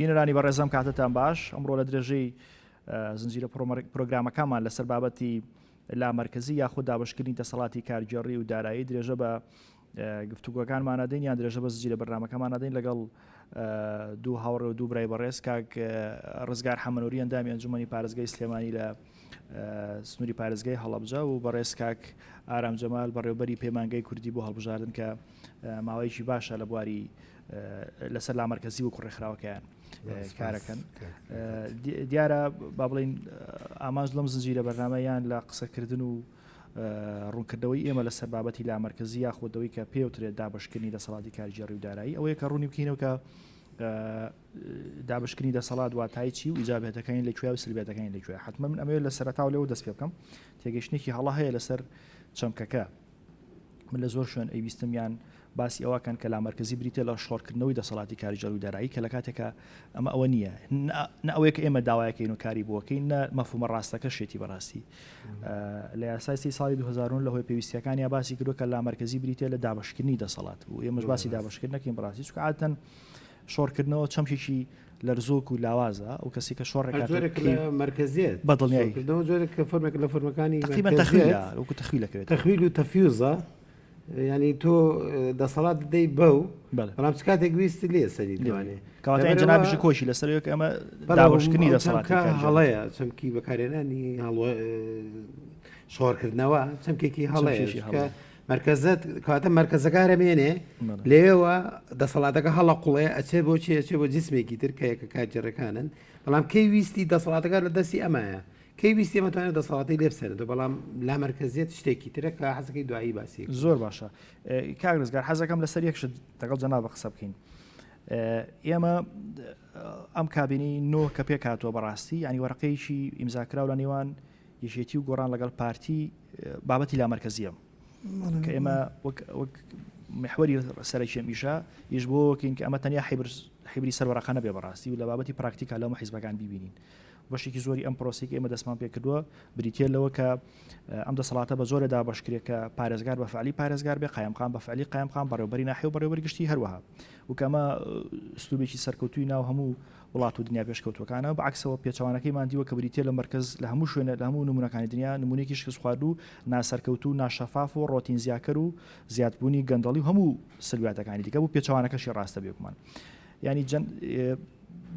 بینەرانی بەڕێزەم کاتتان باش ئەمڕۆ لە درێژەی زنجیرە پرۆگرامەکانمان لەسەر بابەتی لا مرکزی یاخود دابشکردنی دەسەڵاتی کارگێڕی و دارایی درێژە بە گفتوگۆکانمان دەین یان درێژە بە زنجیرە بەرنامەکەمان دەین لەگەڵ دوو هاوڕێ و دوو برای بەڕێز کاک ڕزگار حەمەنووری ئەندامی ئەنجومەنی پارێزگای سلێمانی لە سنووری پارێزگای هەڵەبجە و بەڕێز کاک ئارام جەمال بەڕێوەبەری پەیمانگای کوردی بۆ هەڵبژاردن کە ماوەیەکی باشە لە بواری لەسەر لا مرکزی و کوڕێکخراوەکەیان کارەکەن. دیارە با بڵین ئاماژ لەم زنجیرە بەرنامەیان لە قسەکردن و ڕوونکردەوەی ئێمە لەسەر بابەتی لا مرکزی یاخودەوەی کە پێوترێت دابشکردنی دەسەڵاتی کارگێڕی و دارایی ئەوەیە کە ڕوونی بکەینەوە کە دابشکردنی دەسەڵات واتای چی و ئیجابێتەکانی لەکوێ و سلبێتەکانی لەکوێ. حتمما من ئەمەوێت لە سەرەتاو لێەوە دەست پێ بکەم تێگەشتێکی هەڵا هەیە لەسەر چەمکەکە. من لە زۆر شوێن ئەیویستمیان باسی ئەوەکەن کە لا مرکزی بریتە لە شۆڕکردنەوەی دەسەڵاتی کارگێڕی و دارایی کە لە کاتێکە ئەمە ئەوە نییە نەوەیە کە ئێمە داوایەکەین و کاری بۆکەین نە مەفهومە ڕاستەکە شێتی بەڕاستی. لە یاسای ساڵی 2009 لەهۆی پێویستیەکانی باسی کردو کە لا مرکزی بریتە لە دابشکردنی دەسەڵات و ئێمەش باسی دابشکردن نەکەین بەڕاستی چونکە عادەتەن شۆڕکردنەوە چەمکێکی لەرزۆک و لاوازە ئەو کەسی کە شۆڕێک مرکزیت بەدڵنیایی جۆرێک کە فۆرمێک لە فۆرمەکانی وەکو تەخویلەکەوێت تەخویل و تەفیوزە ینی تۆ دەسەڵات دەی بەو بەڵام چ کاتێک ویستی لێ سەری دوانێ کەواتە جەنابیش کۆشی لەسەرەوە کە ئەمە دابشکردنی دەسەڵاتی هەڵەیە چەمکی بەکارێنانی شۆڕکردنەوە چەمکێکی هەڵەیە مرکزت کاتە مرکزەکارە مێنێ لێوە دەسەڵاتەکە هەڵە قوڵێ ئەچێ بۆ چی ئەچێ بۆ جسمێکی تر کە یەکە کارگێڕەکانن بەڵام کەی ویستی دەسەڵاتەکە لە دەستی ئەمایە کەی ویستی ئەمەتوانێت دەسەڵاتی لێ بسێنێتەوە بەڵام لا مرکزیت شتێکی ترە کە حەزەکەی دوایی باسی زۆر باشە. کاک ڕزگار حەزەکەم لەسەر یەکشت لەگەڵ جەناب قسە بکەین. ئێمە ئەم کابینی نۆ کە پێک هاتووە بەڕاستی ینی وەرەقەیەکی ئیمزاکراو لە نێوان یەکێتی و گۆڕان لەگەڵ پارتی بابەتی لا مرکزیە کە ئێمە وەک محوەری سەرەکی ئەمیشە یش بۆکەین کە ئەمە تەنیا حیبری سەروەرەخانە بێ بەڕاستی و لە بابەتی پراکتیکا لەمە حیزبەکان ببینین. بەشێکی زۆری ئەم پرۆسێکی ئێمە دەستمان پێ کردووە بریتە لەوە کە ئەم دەسەڵاتە بە زۆرە دابشکرێت کە پارێزگار بە فعلی پارێزگار بێ قایمقام بە فعلی قایمقام بەڕێوەبەری ناحیە و بەڕێوەبەری گشتی هەروەها و کەمە ئوسلوبێکی سەرکەوتووی ناو هەموو وڵات و دنیا پێشکەوتوەکانە بەعکسەوە پێچەوانەکەیمان دیوە کە بریتە لە مرکز لە هەموو شوێنە لە هەموو نمونونەکانی دنیا نمونێکی شکست خواردو و ناسەرکەوتو و ناشەفاف و ڕۆتین زیاکەر و زیادبوونی گەندەڵی و هەموو سلواتەکانی دیکە بوو پێچەوانەکەشی ڕاستە بێکمان ینی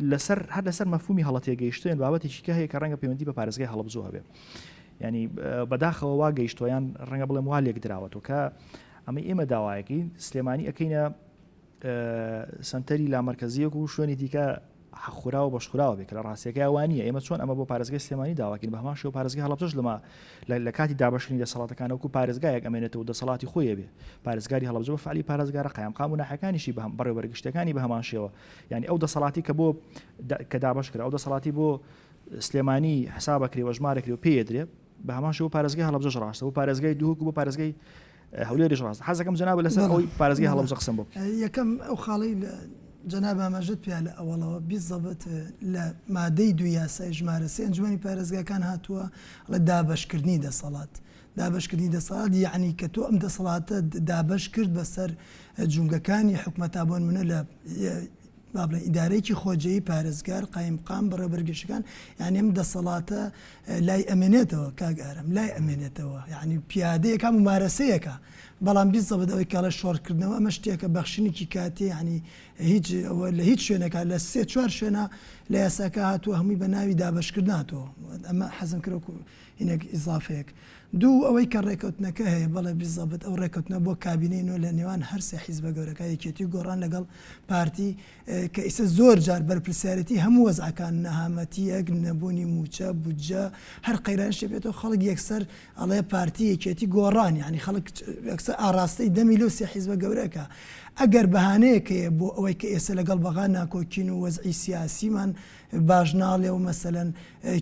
هەر لەسەر مەفهومی هەڵەتێگەیشتن بابەتێکی کە هەیە کە ڕەنگە پەیوەندی بە پارێزگای هەڵەبجە هەبێ ینی بەداخەوە وا گەیشتۆیان ڕەنگە بڵێم وا لێک دراوەتەوە کە ئەمە ئێمە داوایەکەی سلێمانی ئەەکەینە سنتەری لا مرکزیەک و شوێنی دیکە حەخورا و بەشخوراوە بێت لە ڕاستیەکە وانە ئێمە چۆن ئەمە بۆ پارێزگای سلێمانی داواکەین بە هەمان شێوە پارێزگای هەڵەبجەش لەمە لە کاتی دابشکردنی دەسەڵاتەکانەوەکو پارێزگایەک ئەمێنێتەوە دەسەڵاتی خۆیە بێ پارێزگاری هەڵەبجە بە فعلی پارێزگارە قایمقام و ناحەکانیشی بەڕێوەبەرگشتەکانی بە هەمان شێوە ینی ئەو دەسەڵاتی کە بۆ کە دابشکرا ئەو دەسەڵاتی بۆ سلێمانی حسابەکرێ ژمارەکری و پێدرێ بە هەمان شێوە پارێزگای هەڵەبجەش ڕاستە و پارێزگای دووک و بۆ پارێزگای هەولێریش ڕاستە. حەزەکەم جەناب لەسەر ئەوی پارێزگای هەڵەبجە قسەم بۆ یەکەم ئەو خاڵی جەناب ئاماژەت پێ لە ئەوڵەوە بیزەبێت لە مادەی دو یاسای ژمارە سێ ئەنجومەنی پارێزگاکان هاتووە لە دابشکردنی دەسەڵات دابشکردنی دەسەڵات یعنی کە تۆ ئەم دەسەڵاتە دابش کرد بەسەر جونگەکانی حکومەتا بۆن منە لە بابڵێ ئیدارەیەکی خۆجەیی پارێزگار قایمقام بەڕێوەبەرگشتەکان یعنی ئەم دەسەڵاتە لای ئەمێنێتەوە کاگارم لای ئەمێنێتەوە یعنی پیادەیەکە ممارەسەیەکە بەڵام بیزەبێت ئەوەی کاڵە شۆڕکردنەوە ئەمە شتێکە بەخشینێکی کاتی ینی لە هیچ شوێنێکە لە سێ چوار شوێنە لە یاساکە هاتووە هەمووی بە ناوی دابشکردناتەوە ئەمە حەزم کردوە هینێک ئیزافەیەک دوو ئەوەی کە ڕێکەوتنەکە هەیە بەڵێ بیزەبێت ئەو ڕێکەوتنە بۆ کابینەوە لە نێوان هەر سێ حیزبە گەورەکە یەکێتی گۆڕان لەگەڵ پارتی کە ئیسە زۆر جار بەرپرسیارەتی هەموو وەزعەکان نەهامەتیەک نەبوونی موچە بودجە هەر قەیرانشی بێتەوە خەڵک یەکسەر ئەڵێ پارتی یەکێتی گۆڕان ینی خەڵک یەکسەر ئاراستەی 10 میلیۆن سێ حیزبە گەورەکە ئەگەر بەهانەیەکەیە بۆ ئەوەی کە ئێستا لەگەڵ بەغا ناکۆکین و وەزعی سیاسیمان باش ناڵێ و مەسەلەن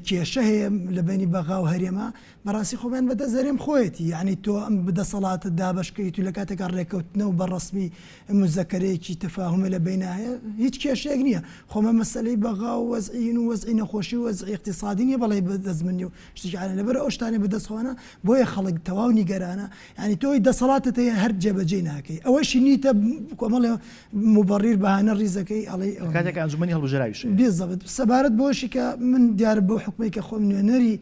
کێشە هەیە لە بینی بەغا و هەرێمە بەڕاستی خۆیان بەدە زەرێم خۆیەتی یعنی تۆ ئەم بدەسەڵاتە دابشکەیت و لە کاتێکا ڕێکەوتنە و بەڕسمی مزەکەرەیەکی تەفاهمە لە بینایە هیچ کێشەیەک نییە خۆمە مەسلەی بەغا و وەزعین و وەزعی نەخۆشی و وەزعی اقتصادی نیە بەڵێ بەدەستمنی و شتێکی لەبەر ئەو شتانێ بەدەستخۆانە بۆیە خەڵک تەواو نیگەرانە ینی تۆی دەسەڵاتت هەیە هەر جێبەجێ ناکەی ئەوەشی نیتە کۆمەڵێ مبڕیر بەهانە ڕیزەکەی ئەڵێ کاتێک ئەنجومەنی هەڵبژێراویش بێزەبێت سەبارەت بۆشی کە من دیارە بۆ حکومەی کە خۆم نوێنەری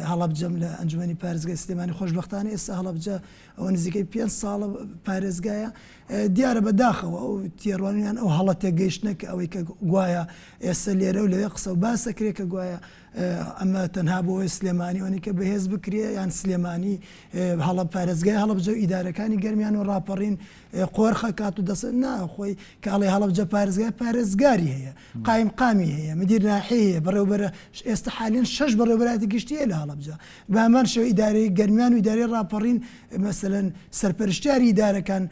هەڵەبجەم لە ئەنجومەنی پارێزگای سلێمانی خۆشبەختانە ئێستا هەڵەبجە ئەوە نزیکەی 5 ساڵە پارێزگایە دیارە بەداخەوە ئەو تێڕوانیان ئەو هەڵە تێگەیشتنەکە ئەوەی کە گوایە ئێستا لێرە و لەوێ قسە و باسەکرێت کە گوایە ئەمە تەنها بۆی سلێمانیەوەنی کە بەهێز بکرێ یان سلێمانی هەڵە پارێزگای هەڵەبجە و ئیدارەکانی گەرمیان و ڕاپەڕین قۆرخە کات و دەسە ناخۆی کاڵی هەڵەبجە پارێزگای پارێزگاری هەیە قایم قامی هەیە مدیر ناحی هەیە بەڕێوبەرە ئێستا حالێن 6 بەڕێوبەراتی گشتی هەیە لە هەڵەبجە بەمان شەوە ئیدارەی گەرمیان و ئیدارەی ڕاپەڕین مەسەلەن سەرپەرشتیاری ئیدارەکان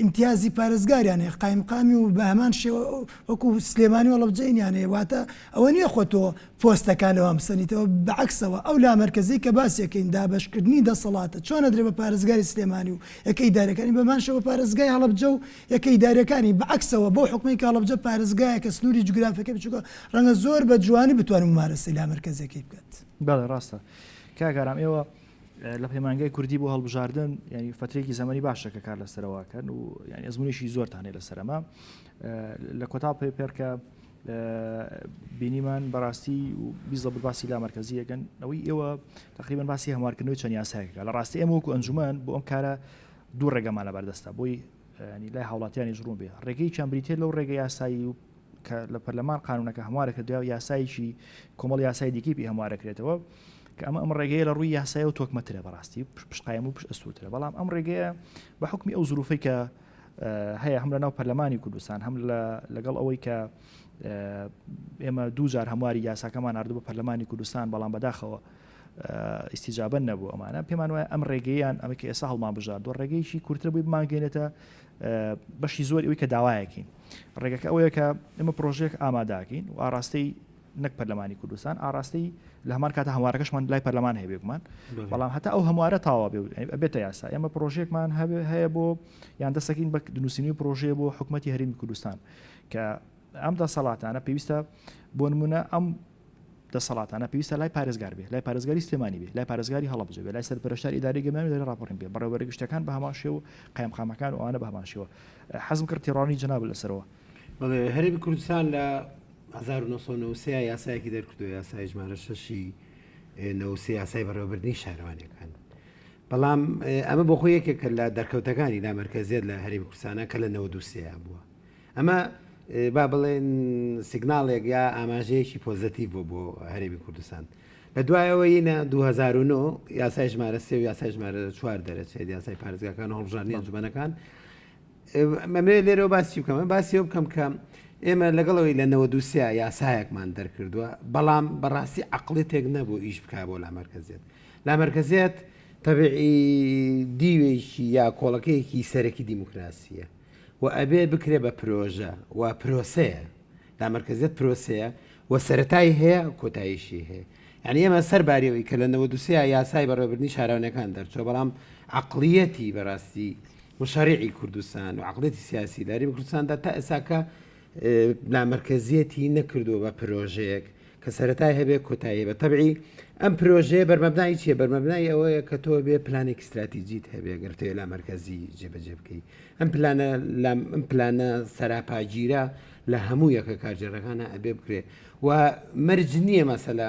ئیمتیازی پارێزگاریان هەیە قایم قامی و بە هەمان شێوە وەکو سلێمانی هەڵەبجەیان هەیە واتە ئەوە نییە خۆتەوە پۆستەکان لەوە بسەنیتەوە بەعکسەوە ئەو لامەرکەزی کە باسیەکەین دابشکردنی دەسەڵاتە چۆنە درێ بە پارێزگاری سلێمانی و یەکەی دارەکانی بەمان شەوە پارێزگای هەڵەبجە و یەکەی دارەکانی بەعکسەوە بۆ حکومەی کە هەڵەبجە پارێزگایە کە سنووری جوگرافیەکە بچووکە ڕەنگە زۆر بە جوانی بتوانین ممارەسەی لامەرکەزەکەی بکات. بەڵێ ڕاستە کاگارام ئێوە لە پەیمانگای کوردی بۆ هەڵبژاردن ینی فترێکی زەمەنی باشە کە کار لەسەرەوەکەن و ینی ئەزمونێکی زۆرتان هەیە لەسەرەما لە کۆتا پێپێرکە بینیمان بەڕاستی و بیزە باسی لامەرکەزیەکەن ئەوەی ئێوە تقریبان باسی هەموارکردنەوەی چەند یاسایەکە لە ڕاستی ئێمە وەکو ئەنجومەن بۆ ئەم کارە دوو ڕێگەمانە بەردەستە بۆی ینی لای هاوڵاتیانی ژڕوون بێ ڕێگەی چەمبریتێت لەو ڕێگە یاسایی و کە لە پەرلەمان قانونەکە هەموارەکە دو یاساییی کۆمەڵ یاسای دیکەی هەموارەکرێتەوە کە ئەمە ئەم ڕێگەیە لە ڕووی یاسای و تۆکمەترە بەڕاستی پشتقایم و پشت ئەسووترە بەڵام ئەم ڕێگەیە بە حکمی ئەو زروفەی کە هەیە هەم لە ناو پەرلەمانی کوردستان هەم لەگەڵ ئەوەی کە ئێمە دووجار هەمواری یاساکەمان هاردوو بە پەرلەمانی کوردستان بەڵام بەداخەوە ئیسیجابە نەبوو ئەمانە پێمان وایە ئەم ڕێگەیان ئەمە کە ئێستا هەڵمان بژاردووە ڕێگەیشی کورتتر بووی بمانگەێنێتە بەشی زۆر ئەوەی کە داوایەکەین ڕێگەکە ئەوەیە کە ئێمە پرۆژێک ئاماداکەین و ئاڕاستەی نەک پەرلەمانی کوردستان ئاڕاستی لە هەمان کاتە هەموارەکەشمان لای پەرلەمان هەیە بێگومان بەڵام هەتا ئەو هەموارە تاوا بێتە یاسا ئێمە پرۆژێکمان هەیە بۆ یان دەستەکەین بە دنووسینی پرۆژەیە بۆ حکوومەتی هەرێمی کوردستان کە ئەم دەسەڵاتانە پێویستە بۆ نمونە ئەم دەسەڵاتانە پێویستە لای پارێزگار بێ لای پارێزگاری سلێمانی بێ لای پارێزگاری هەڵەبجە بێ لای سەرپەرشتار ئیداری گەرمیان و ڕاپۆرین بێ بەڕێوەبەری گشتەکان بە هەمان شێوە قایمقامەکان و ئەوانە بە هەمان شێوە حەزم کرد تێڕوانی جەناب لەسەرەوە هەرێمی کوردستان لە 1990 یاسایەکی دەرکردو یاسای ژمارە 6 یاسای بەڕێوەبردنی شارەوانیەکان بەڵام ئەمە بۆ خۆی یەکێکە لە دەرکەوتەکانی لا مەرکەزیت لە هەرێمی کوردستانە کە لە 93 بووە ئەمە با بڵێن سیگناڵێک یا ئاماژەیەکی پۆزتیڤ بۆ هەرێمی کوردستان لە دوایەوە یینە 2009 یاسای ژمارە 3 و یاسای ژمارە 4 دەرەچێت یاسای پارێزگاکان و هەڵبژاردننی ئەنجومەنەکان مەمرێ لێرەوە باسی بکەم باسی ئەو بکەم کە ئێمە لەگەڵەوەی لە 93 یاسایەکمان دەرکردووە بەڵام بەڕاستی عەقڵێتێک نەبوو ئیش بکا بۆ لامەرکەزیت لامەرکەزیت تەبیعی دیوێکی یا کۆڵەکەیەکی سەرەکی دیموکراسیە و ئەبێ بکرێ بە پرۆژە و پرۆسەیە لامەرکەزیت پرۆسەیە و سەرەتای هەیە کۆتاییشی هەیە یعنی ئێمە سەرباریەوەی کە لە 93 یاسای بەڕێوەبردننی شارەوانەکان دەرچووە بەڵام عەقڵیەتی بەڕاستی مشارعی کوردستان و عەقڵێتی سیاسی لە هەرێمی کوردستاندا تا ئێساکە لامەرکەزیەتی نەکردووە بە پرۆژەیەک کە سەرەتای هەبێ کۆتایی بە تەبعی ئەم پرۆژەیە بەرمەبنای چییە بەرمەبنای ئەوەیە کە تۆ بێ پلانێک استراتیجیت هەبێ گرتوێ لامەرکەزی جێبەجێ بکەی ئەم پلانە سەراپاگیرە لە هەموو یەکە کارژێڕەکانە ئەبێ بکرێ و مەرج نییە مەسەلا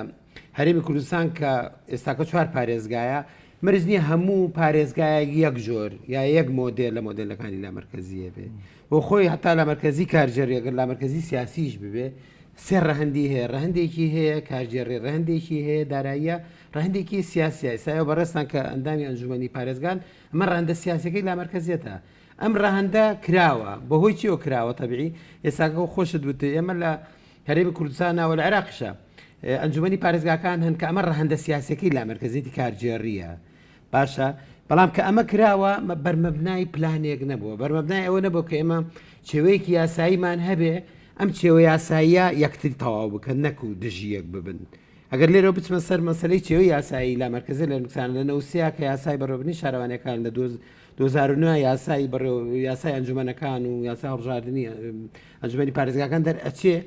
هەرێمی کوردستان کە ئێستاکە 4 پارێزگایە مەرج نییە هەموو پارێزگایەک یەک جۆر یا یەک مۆدل لە مۆدلەکانی لامەرکەزیە بێ بۆ خۆی هەتا لامەرکەزی کارژێڕێگەر لامەرکەزی سیاسیش ببێ سێ ڕەهەندی هەیە ڕەهەندێکی هەیە کارژێڕێ ڕەهەندێکی هەیە داراییە ڕەهەندێکی سیاسیە ئێستا بەڕێستان کە ئەندامی ئەنجومەنی پارێزگان ئەمە ڕەهەندە سیاسەکەی لامەرکەزیەتە ئەم ڕەهەندە کراوە بەهۆی چیەوە کراوە تەبیعی ئێستاکە خۆشت وتە ئێمە لە هەرێمی کوردستانەوە لە عێراقیشە ئەنجومەنی پارێزگاکان هەن کە ئەمە ڕەهەندە سیاسەکەی لامەرکەزیەتی کارژێڕیە باشە بەڵام کە ئەمە کراوە بەرمەبنای پلانێک نەبووە بەرمەبنای ئەوە نەبوو کە ئێمە چێوەیەکی یاساییمان هەبێ ئەم چێوە یاساییە یەکتری تەواو بکەن نەکو دژیەک ببن ئەگەر لێرە بچمە سەر مەسەلەی چێوەی یاسایی لامەرکەزی لە نوکسان لە 93 کە یاسای بەڕێوەبردننی شارەوانیەکان لە 2009 یاسای ئەنجومەنەکان و یاسای هەڵبژاردننی ئەنجومەنی پارێزگاکان دەرئەچێ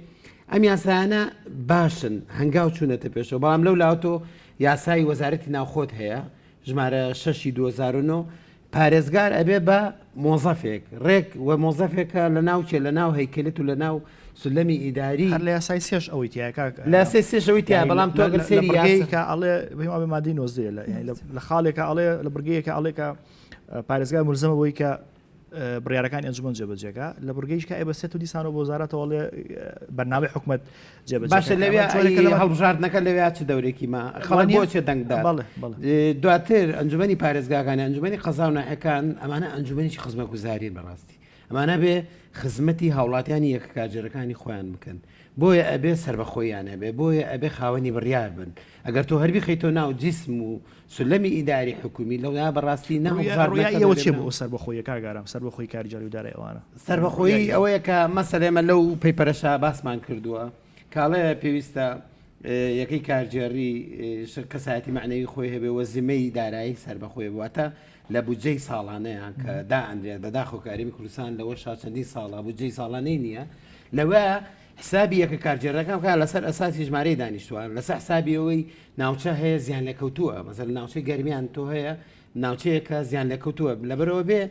ئەم یاسایانە باشن هەنگاو چوونەتە پێشەوە بەڵام لەو لاوتۆ یاسای وەزارەتی ناوخۆت هەیە ژمارە 6 2009 پارێزگار ئەبێ بە مۆزەفێک ڕێک و مۆزەفێکە لە ناوچێ لە ناو هەیکلێت و لە ناو سلەمی ئیداری لە یاسای سێش ئەوەی تیاکە لە سێشەوەی تیا بەڵام تۆ گەر سێری یاسەکە ئەڵێ بێ مادی نۆزدێ لە خاڵێکە ئەڵێ لە بڕگەیەکە ئەڵێکە پارێزگار ملزمە بۆی کە بڕیارەکانی ئەنجومەن جێبەجێگە لە بڕگەیشکە ئەی بە سێت و دیسان و بۆ وزارەتەوە لێ بەرنامەی حکومەت جێبەجێ باشە لەوێ هەڵبژاردنەکە لەوێ چ دەورێکی ما خەڵک بۆچێ دەنگدا دواتر ئەنجومەنی پارێزگاکانی ئەنجومەنی قەزا و ناحەکان ئەمانە ئەنجومەنیی خزمەتگوزارین بەڕاستی ئەمانە بێ خزمەتی هاوڵاتیانی یەکە کارجەرەکانی خۆیان بکەن بۆیە ئەبێ سربەخۆیانە بێ بۆیە ئەبێ خاوەنی بڕیار بن ئەگەر تۆ هەربی خەیتۆ ناو جیسم و سلەمی ئیداری حکومی لەو بەڕاستی ناڕۆیەوە چێ بۆ سربەخۆیە کاگارم سربەخۆی کارجاری و دارای ئەوانە سربەخۆی ئەوەیە کە مەسەلێمە لەو پەیپەرەشا باسمان کردووە کاڵێ پێویستە یەکەی کارجێڕی کەسایەتی معنەوی خۆی هەبێ وەزیمەی دارایی سربەخۆی بواتە لە بودجەی ساڵانەیە کە دائەنرێت بە داخۆکاریمی کوردستان لەوە چەندین ساڵە بودجەی ساڵانەی نییە لەوە حسابی یەکە کارجێڕەکەم کا لەسەر ئەساسی ژمارەی دانیشتوان لەسەر حسابی ئەوەی ناوچە هەیە زیان لەکەوتووە مەسەر ناوچەی گەرمیان تۆ هەیە ناوچەیەکە زیان لەکەوتووە لەبەرەوە بێ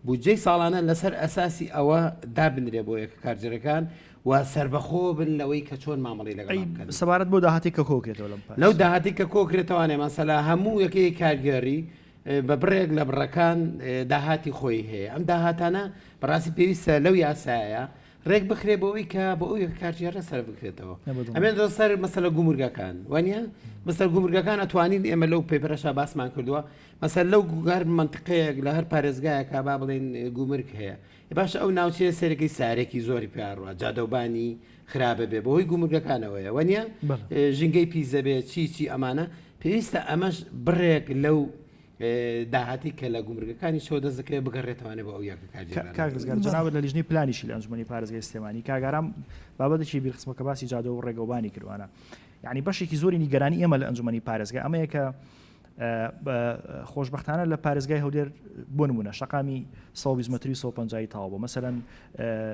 بودجەی ساڵانە لەسەر ئەساسی ئەوە دابنرێ بۆ یەکە کارجێڕەکان و سربەخۆ بن لەوەی کە چۆن مامەڵی لەگەڵ سەبارەت بۆ داهاتی کە کۆکرێتەوە لەو داهاتی کە کۆکرێتەوانێ مەسەلا هەموو یەکەی کارگەری بە بڕێک لە بڕەکان داهاتی خۆی هەیە ئەم داهاتانە بەڕاستی پێویستە لەو یاسایە ڕێک بخرێ بۆەوەی کە بە ئەو کارژێرە سەر بکرێتەوە ئەمێن سەر مەسەلە گومرگەکان وانە مەسەر گومرگەکان ئەتوانین ئێمە لەو پێپەرەشا باسمان کردووە مەسەر لەو گوگار منطقەیەک لە هەر پارێزگایەکە با بڵێن گومرگ هەیە باشە ئەو ناوچەیە سەرەکەی سارێکی زۆری پیاڕوە جادەوبانی خراپە بێ بەهۆی گومرگەکانەوەیە وانە ژینگەی پیزە بێ چی ئەمانە پێویستە ئەمەش بڕێک لەو داهاتی کە لە گومرگەکانی شۆ دەزەکە بگەڕێتوانێت بە ئەو یەکە کارگەزگار جناوە لە لیژنەی پلانیشی لە ئەنجومەنی پارێزگای سلێمانی کاگارام بابەتێکی بیرقسمەکە باسی جادە و ڕێگەوبانی کردوانە یعنی بەشێکی زۆری نیگەرانی ئێمە لە ئەنجومەنی پارێزگای ئەمەیە کە خۆشببختانە لە پارێزگای هەولێر بۆ نمونە شقامی 120 150 تاوا بوو مەسەرەن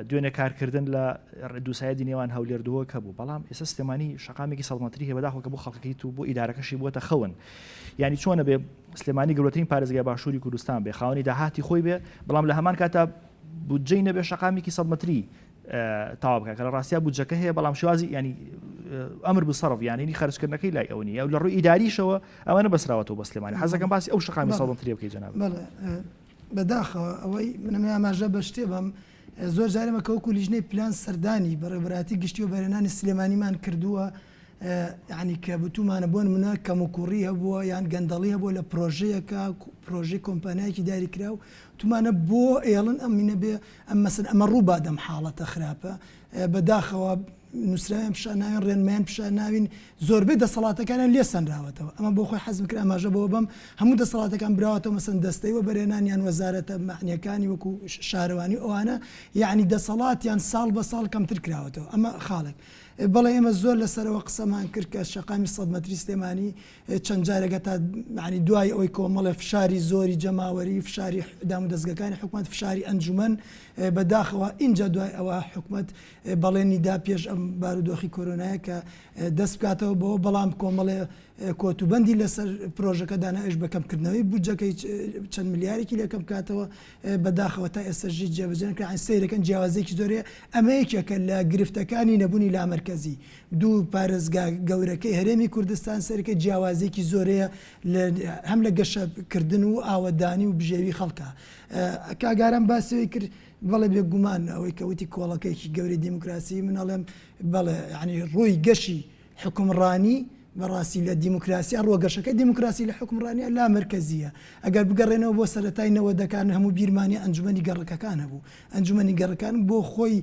دوێنێ کارکردن لە دووسایەتی نێوان هەولێر دووە کە بوو بەڵام ئێستا سلێمانی شقامێکی 100 متری هەیە بەداخەوە کە بۆ خەڵکیت و بۆ ئیدارەکەشی بووەتە خەون یعنی چۆنە بێ سلێمانی گەورەترین پارێزگای باشووری کوردستان بێ خاوەنی داهاتی خۆی بێ بەڵام لە هەمان کاتە بودجەی نەبێ شقامێکی 100 متری تاوا بکە کە لە ڕاستیا بودجەکە هەیە بەڵام شوازی ینی ئەمر بصرف یعنی خەرجکردنەکەی لای ئەو نیە لە ڕووی ئیداریشەوە ئەوانە بەسراوەتەوە بە سلێمانی حەزەکەم باسی ئەو شقامی 100 متری بکەی جەناب بەداخەوە ئەوەی منەمە ئاماژە بە شتێ بەم زۆر جارێمە کەوەکو لیژنەی پلان سەردانی بەڕێبەراتی گشتی و بەرهێنانی سلێمانیمان کردووە ینی کە بتومانە بۆن منە کەموکوڕی هەبووە یان گەندەڵی هەبووە لە پرۆژەیەکە پرۆژەی کۆمپانیایکی داری کراو تومانە بۆ ئێڵن ئەمینە بێ ئەم مەسن ئەمە ڕووبا دەم حاڵەتە خراپە بەداخەوە نووسراویان پیشاناوین ڕێنمایان پیشاناوین زۆربەی دەسەڵاتەکانیان لێ سەنراوەتەوە ئەمە بۆ خۆی حەزم کرد ئاماژە بەوە بەم هەموو دەسەڵاتەکان براوەتەوە مەسەن دەستەیوە بەرێنانیان وەزارەتە معنیەکانی وەکو شارەوانی ئەوانە یعنی دەسەڵاتیان ساڵ بە ساڵ کەمتر کراوەتەوە ئەمە خاڵێک بەڵێ ئێمە زۆر لەسەرەوە قسەمان کرد کە شقامی 100 متری سلێمانی چەند جارێکە تا ینی دوای ئەوەی کۆمەڵێ فشاری زۆری جەماوەری فشاری دام و دەستگەکانی حکوومەت فشاری ئەنجومەن بەداخەوە اینجا دوای ئەوە حکوومەت بەڵێنی دا پێش ئەم بارودۆخی کۆرۆنایە کە دەست بکاتەوە بۆ بەڵام کۆمەڵێ کۆتوبەندی لەسەر پرۆژەکە دانائش بەکەمکردنەوەی بودجەکەی چەند میلیارێکی لەکەم بکاتەوە بەداخەوە تا ئێستاژی جێبەجێنکە سیرەکەن جیاوازێکی زۆرێ ئەمەیەکێکە لە گرفتەکانی نەبوونی لامەرکەزی دوو پارێزگا گەورەکەی هەرێمی کوردستان سەرکە جیاوازێکی زۆرەیە هەم لە گەشەکردن و ئاوەدانی و بژێوی خەڵکە کاگاران باسەوەی کرد بەڵێ بێگومان ئەوەی کەوتی کۆڵەکەیکی گەوری دیموکراسی منەڵێم بەڵێ ینی ڕووی گەشی حکومڕانی بەڕاستی لە دیموکراسی ڕۆگەشەکە دیموکراسی لە حکومڕانیە لا مرکزیە ئەگەر بگەڕێنەوە بۆ سەرەتای نەوەدەکان هەموو بیرمانی ئەنجومەنی گەڕەکەکان هەبوو ئەنجومەنی گەڕەکان بۆ خۆی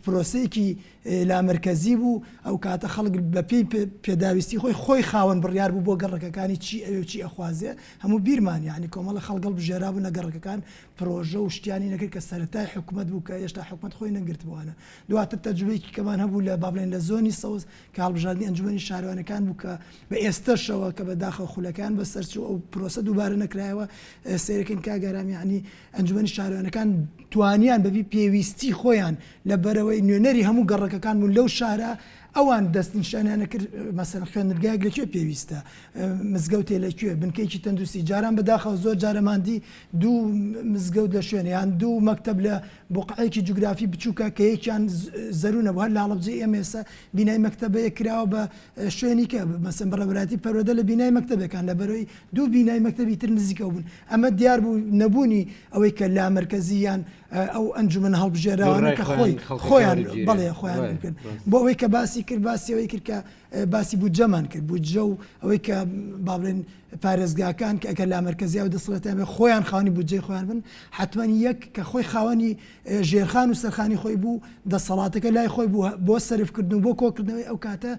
پرۆسەیەکی لا مرکزی بوو ئەو کاتە خەڵک بە پێی پێداویستی خۆی خاوەن بڕیار بوو بۆ گەڕەکەەکانی چی ئەوێ چی ئەخوازێ هەموو بیرمان یعنی کۆمەڵە خەڵگەڵ بژێرا بوو نەگەڕەکەکان پرۆژە و شتیانی نەکرد کە سەرەتای حکوومەت بوو کە هێشتا حکوومەت خۆی نەگرتبووانە دواتر تەجروبەیەکی کەمان هەبوو لە بابلێن لە زۆنی سەوز کە هەڵبژاردننی ئەنجومەنی شارەوانەکان بوو کە بە ئێستەشەوە کە بەداخە خولەکان بەسەرچوو ئەو پرۆسە دووبارە نەکرایەوە سیرەکەن کاگەرام یعنی ئەنجومەنی شارەوانەکان توانیان بەبی پێویستی خۆیان لە بەرەوەی نوێنەری هەموو گەڕەکەکان بوون لەو شارە ئەوان دەستنیشانیانە کرد مەسەن خوێنەرگایەک لەکوێ پێویستە مزگەوتێ لەکوێ بنکەیکی تەندروستی جاران بەداخەوە زۆر جارەماندی دوو مزگەوت لە شوێنیان دوو مەکتەب لە بۆقعەیەکی جوگرافی بچووکە کە یەکیان زەرونە بوو هەر لە هەڵەبجێ ئێمە ئێستا بینای مەکتەبەیە کراوە بە شوێنی کە مەسەن بەڕێوەبەراتی پەروەدە لە بینای مەکتەبەکان لە بەرەوەی دوو بینای مەکتەبی تر نزیکەوە بوون ئەمە دیار بوو نەبوونی ئەوەی کە لا مەرکەزیان ئەو ئەنجومەن هەڵبژێراوانە کە خۆیان بەڵێ خۆیان کرد بۆ ئەوەی کە باسی کرد باسی ئەوەی کرد کە باسی بودجەمان کرد بودجە و ئەوەی کە با بڵێن پارێزگاکان کە ئەگەر لا مەرکەزیە و دەسەڵاتیان خۆیان خاوەنی بودجەی خۆیان بن حتمما یەک کە خۆی خاوەنی ژێرخان و سەرخانی خۆی بوو دەسەڵاتەکە لای خۆی بوو بۆ سەرفکردن بۆ کۆکردنەوەی ئەو کاتە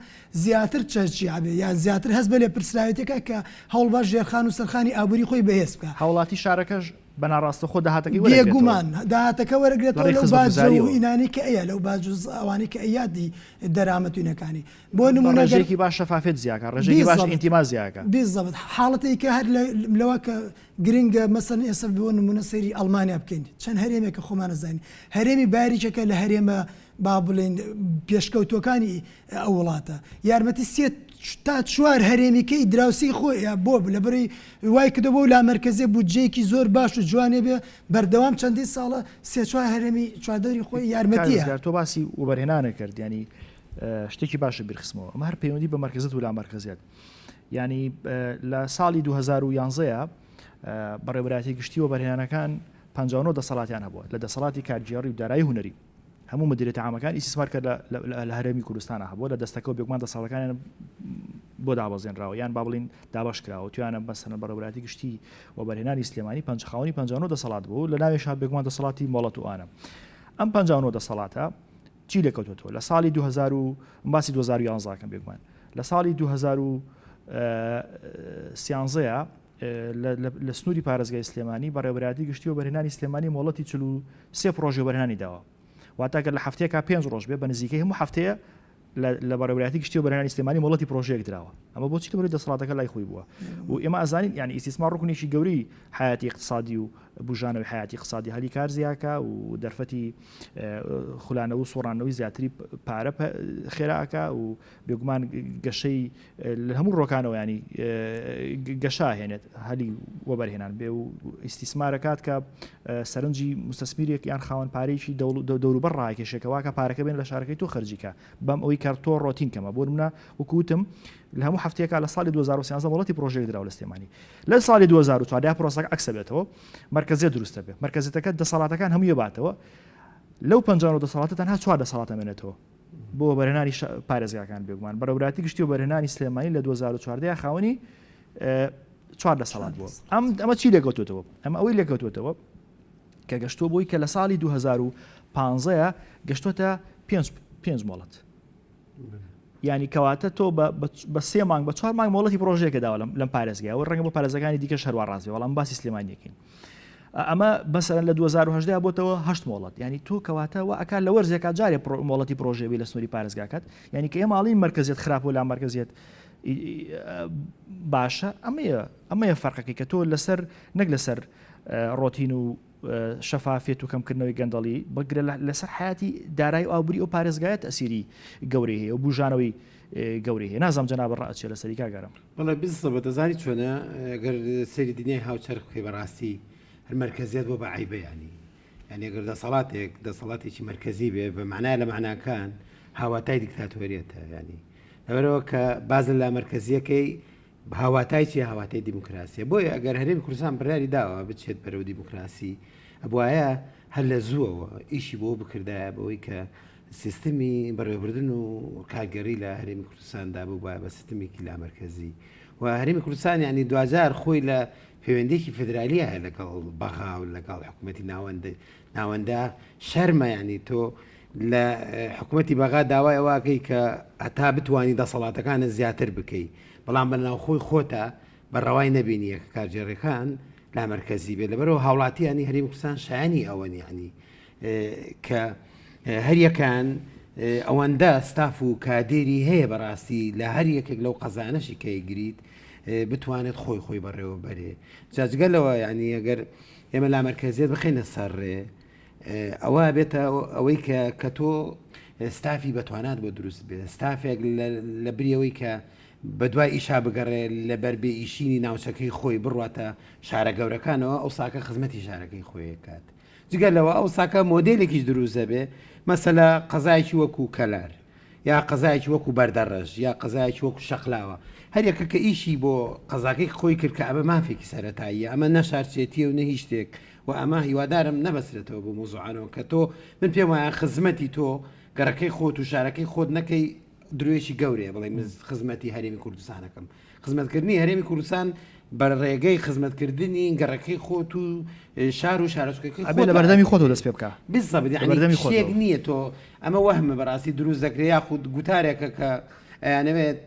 زیاتر چەرچی عبێ یا زیاتر هەست بە لێ پرسراوێتەکە کە هەوڵباش ژێرخان و سەرخانی ئابووری خۆی بەهێز بکە هاوڵاتی شارەکەش بەناڕاستە خۆ داهاتەکەی بێگومان داهاتەکە وەرەگرێتەوە لەو باجە و ئینانی کە ئەیە لەو باجوز ئەوانەی کە ئەیادی دەرامەتوینەکانی بۆ نمونە ڕێژێکی باش شەفافێت زیاکە ڕێژێکی باش ئینتیما زیاکە بیزەبت حاڵەتی کە هەر لەوە کە گرنگە مەسەن ئێستا بۆ نمونە سەیری ئەڵمانیا بکەین چەند هەرێمێکە خۆمان نەزانین هەرێمی باریکەکە لە هەرێمە با بڵێن پێشکەوتوەکانی ئەو وڵاتە یارمەتی سێت تا چوار هەرێمیکەی دراوسی خۆی بۆ لەبەرەوەی وای کردەوە و لا مەرکەزیە بودجەیەکی زۆر باش و جوانێ بێ بەردەوام چەندی ساڵە سێ چوار هەرێمی چواردەری خۆی یارمەتیە تۆ باسی وەبەرهێنانە کرد ینی شتێکی باشە بیرخستمەوە ئەمە هەر پەیوەندی بە مەرکەزەت و لا مەرکەزیەت ینی لە ساڵی 2011 بەڕێوەبەراتی گشتی وەبەرهێنانەکان 59 دەسەڵاتیان هەبووە لە دەسەڵاتی کارگێڕی و دارایی هونەری هەموو مدیرێتی عامەکان ئیسیسمار کرد لە هەرێمی کوردستانە هەبووە لە دەستەکە و بێگومان دەسەڵەکانیان بۆ دابەزێنراوە یان با بڵین دابش کراوە توانە بەسەر بەڕێوەبەراتی گشتی وەبەرهێنانی سلێمانی خاوەنی 59 دەسەڵات بوو لە ناوێشا بێگومان دەسەڵاتی مۆڵەت و ئانە ئەم 59 دەسەڵاتە چی لێکەوتوەوە لە ساڵی 2000 باسی 2011 کەم بێگومان لە ساڵی 2013 لە سنووری پارێزگای سلێمانی بەڕێوەبەراتی گشتی وەبەرهێنانی سلێمانی مۆڵەتی 43 پرۆژێ وەبەرهێنانی داوە واتاگەر لە هەفتەیەکە 5 ڕۆژ بێ بە نزیکەی هەموو هەفتەیە لە بەڕێوەبەراتی گشتی وەبەرهێنانی سلێمانی مۆڵەتی پرۆژەیەک دراوە ئەمە بۆچی لەبەرەوەی دەسەڵاتەکە لای خۆی بووە و ئێمە ئازانین یعنی ئیسیسمار ڕوکنێکی گەوری حیاتی اقتصادی و بژانەوەی حیاتی اقتصادی هەلی کار زیاکە و دەرفەتی خولانەوە و سۆڕانەوەی زیاتری پارە خێراکە و بێگومان گەشەی لە هەموو ڕۆکانەوە ینی گەشا هێنێت هەلی وەبەرهێنان بێ و ئیسیسمارەکات کە سەرنجی مستەسمیرێک یان خاوەن پارێکی دەوروبەر ڕاکێشێکەوە کە پارەکە بێن لە شارەکەی تۆ خەرجیکە بەم ئەوەی کارتۆ ڕۆتین کەمە بۆ نمونە وەکوتم لە هەموو هەفتەیەکە لە ساڵی 2013 وڵاتی پرۆژێک دراوە لە سلێمانی لە ساڵی 2014 پرۆسەکە ئەکسە بێتەوە مرکزیت دروستە بێ مرکزیتەکە دەسەڵاتەکان هەمووی باتەوە لەو 50 دەسەڵاتە تەنها 4 دەسەڵاتە مێنێتەوە بۆ وەبەرهێنانی پارێزگاکان بێگومان بەڕێوەبەراتی گشتی وەبەرهێنانی سلێمانی لە 2014 خاوەنی 4 دەسەڵات بووە ئەمە چی لێکەوتوێتەوە ئەمە ئەوەی لێکەوتوێتەوە کە گەشتۆ بۆی کە لە ساڵی 2015 گەشتۆتە 5 مۆڵەت ینی کەواتە تۆ بە 3 مانگ بە 4 مانگ مۆڵەتی پرۆژەیەکە داوە لەم پارێزگای و ڕەنگە بۆ پارێزەکانی دیکە شەروە ڕازی وەڵام باسی سلێمانیەکەین ئەمە بەسەرەن لە 2010 بۆتەوە 8 مۆڵەت ینی تۆ کەواتەوە ئەکان لە وەرزێکا جارێ مۆڵەتی پرۆژێبی لە سنووری پارێزگاکات ینی کە ئێماڵین مرکزیت خراپ و لا مرکزیت باشە ئەمەیە فەرقەکەی کە تۆ لەسەر نەک لەسەر ڕۆتین و شەفافێت و کەمکردنەوەی گەندەڵی بەگرە لەسەر حیاتی دارایی و ئابووری ئەو پارێزگایەت ئەسیری گەورەی هەیە و بژانەوەی گەورەی هەیە نازام جەناب ڕائچێ لە سەری کاگەرم بەڵێ بزە دەزانی چۆنە ئەگەر سەری دنیای هاوچەرخ بکەی بەڕاستی هەر مرکزیت بۆ بە عیبە ینی ئەگەر دەسەڵاتێکی مرکزی بێ بە معنای لە معناکان هاواتای دیکتاتۆریەتە ینی لەبەرەوە کە بازن لا مرکزیەکەی هاواتای چی هاواتای دیموکراسیە بۆیە ئەگەر هەرێمی کوردستان بڕیاری داوە بچێت بەرەو دیموکراسی ئەبوایە هەر لە زووەوە ئیشی بۆ بکردایە بەوەی کە سیستمی بەڕێوەبردن و کارگەری لە هەرێمی کوردستاندا بوو بە سیستمێکی لا مرکزی و هەرێمی کوردستان ینی دوجار خۆی لە پەیوەندێکی فدرالیە هەیە لەگەڵ بەغا و لەگەڵ حکوومەتی ناوەندە شەرمە ینی تۆ لە حکوومەتی بەغا داوای ئەوواکەی کە هەتا بتوانی دەسەڵاتەکانە زیاتر بکەی بەڵام بەناوخۆی خۆتە بەڕەوای نەبینیە کە کارگێڕەکان لا مرکزی بێت لەبەرەوە هاوڵاتی ینی هەرێمی کوردستان شایانی ئەوەن ینی کە هەریەکان ئەوەندە ستاف و کادێری هەیە بەڕاستی لە هەر یەکێک لەو قەزانەشی کەیگریت بتوانێت خۆی بەڕێوە بەرێ جاجگەلەوە ینی ئەگەر ئێمە لا مرکزیت بخینە سەرڕێ ئەوە بێتە ئەوەی کە تۆ ستافی بەتوانات بۆ دروست بێت ستافێک لە بریەوەی کە بەدوای ئیشا بگەڕێ لە بەربێ ئیشینی ناوچەکەی خۆی بڕاتە شارە گەورەکانەوە ئەو ساکە خزمەتی شارەکەی خۆی کات جگەل لەوە ئەو ساکە مۆدلێکیش دروستە بێ مەسەلا قەزایکی وەکو کەلار یا قەزایکی وەکو بەردەڕژ یا قەزایکی وەکو شەقلاوە هەرێکە کە ئیشی بۆ قەزاکەی خۆی کرد کە ئەمە مافێکی سەرەتاییە ئەمە نەشارچێتیە و نە هیچ شتێک و ئەمە هیوادارم نەبەسرێتەوە بۆ مۆزوعانەوە کە تۆ من پێم وایە خزمەتی تۆ گەڕەکەی خۆت و شارەکەی خۆت نەکەی درێژی گەورەیە بڵێ خزمەتی هەرێمی کوردستانەکەم خزمەتکردنی هەرێمی کوردستان بە ڕێگەی خزمەتکردنی گەڕەکەی خۆت و شار و شارۆچکەکەی لە بەردەمی خۆت دەست پێ بکە بەردەمی شتێک نییە تۆ ئەمە وەهمە بەڕاستی دروست دەکرێت یاخود گوتارێکە کە ئەیانەوێت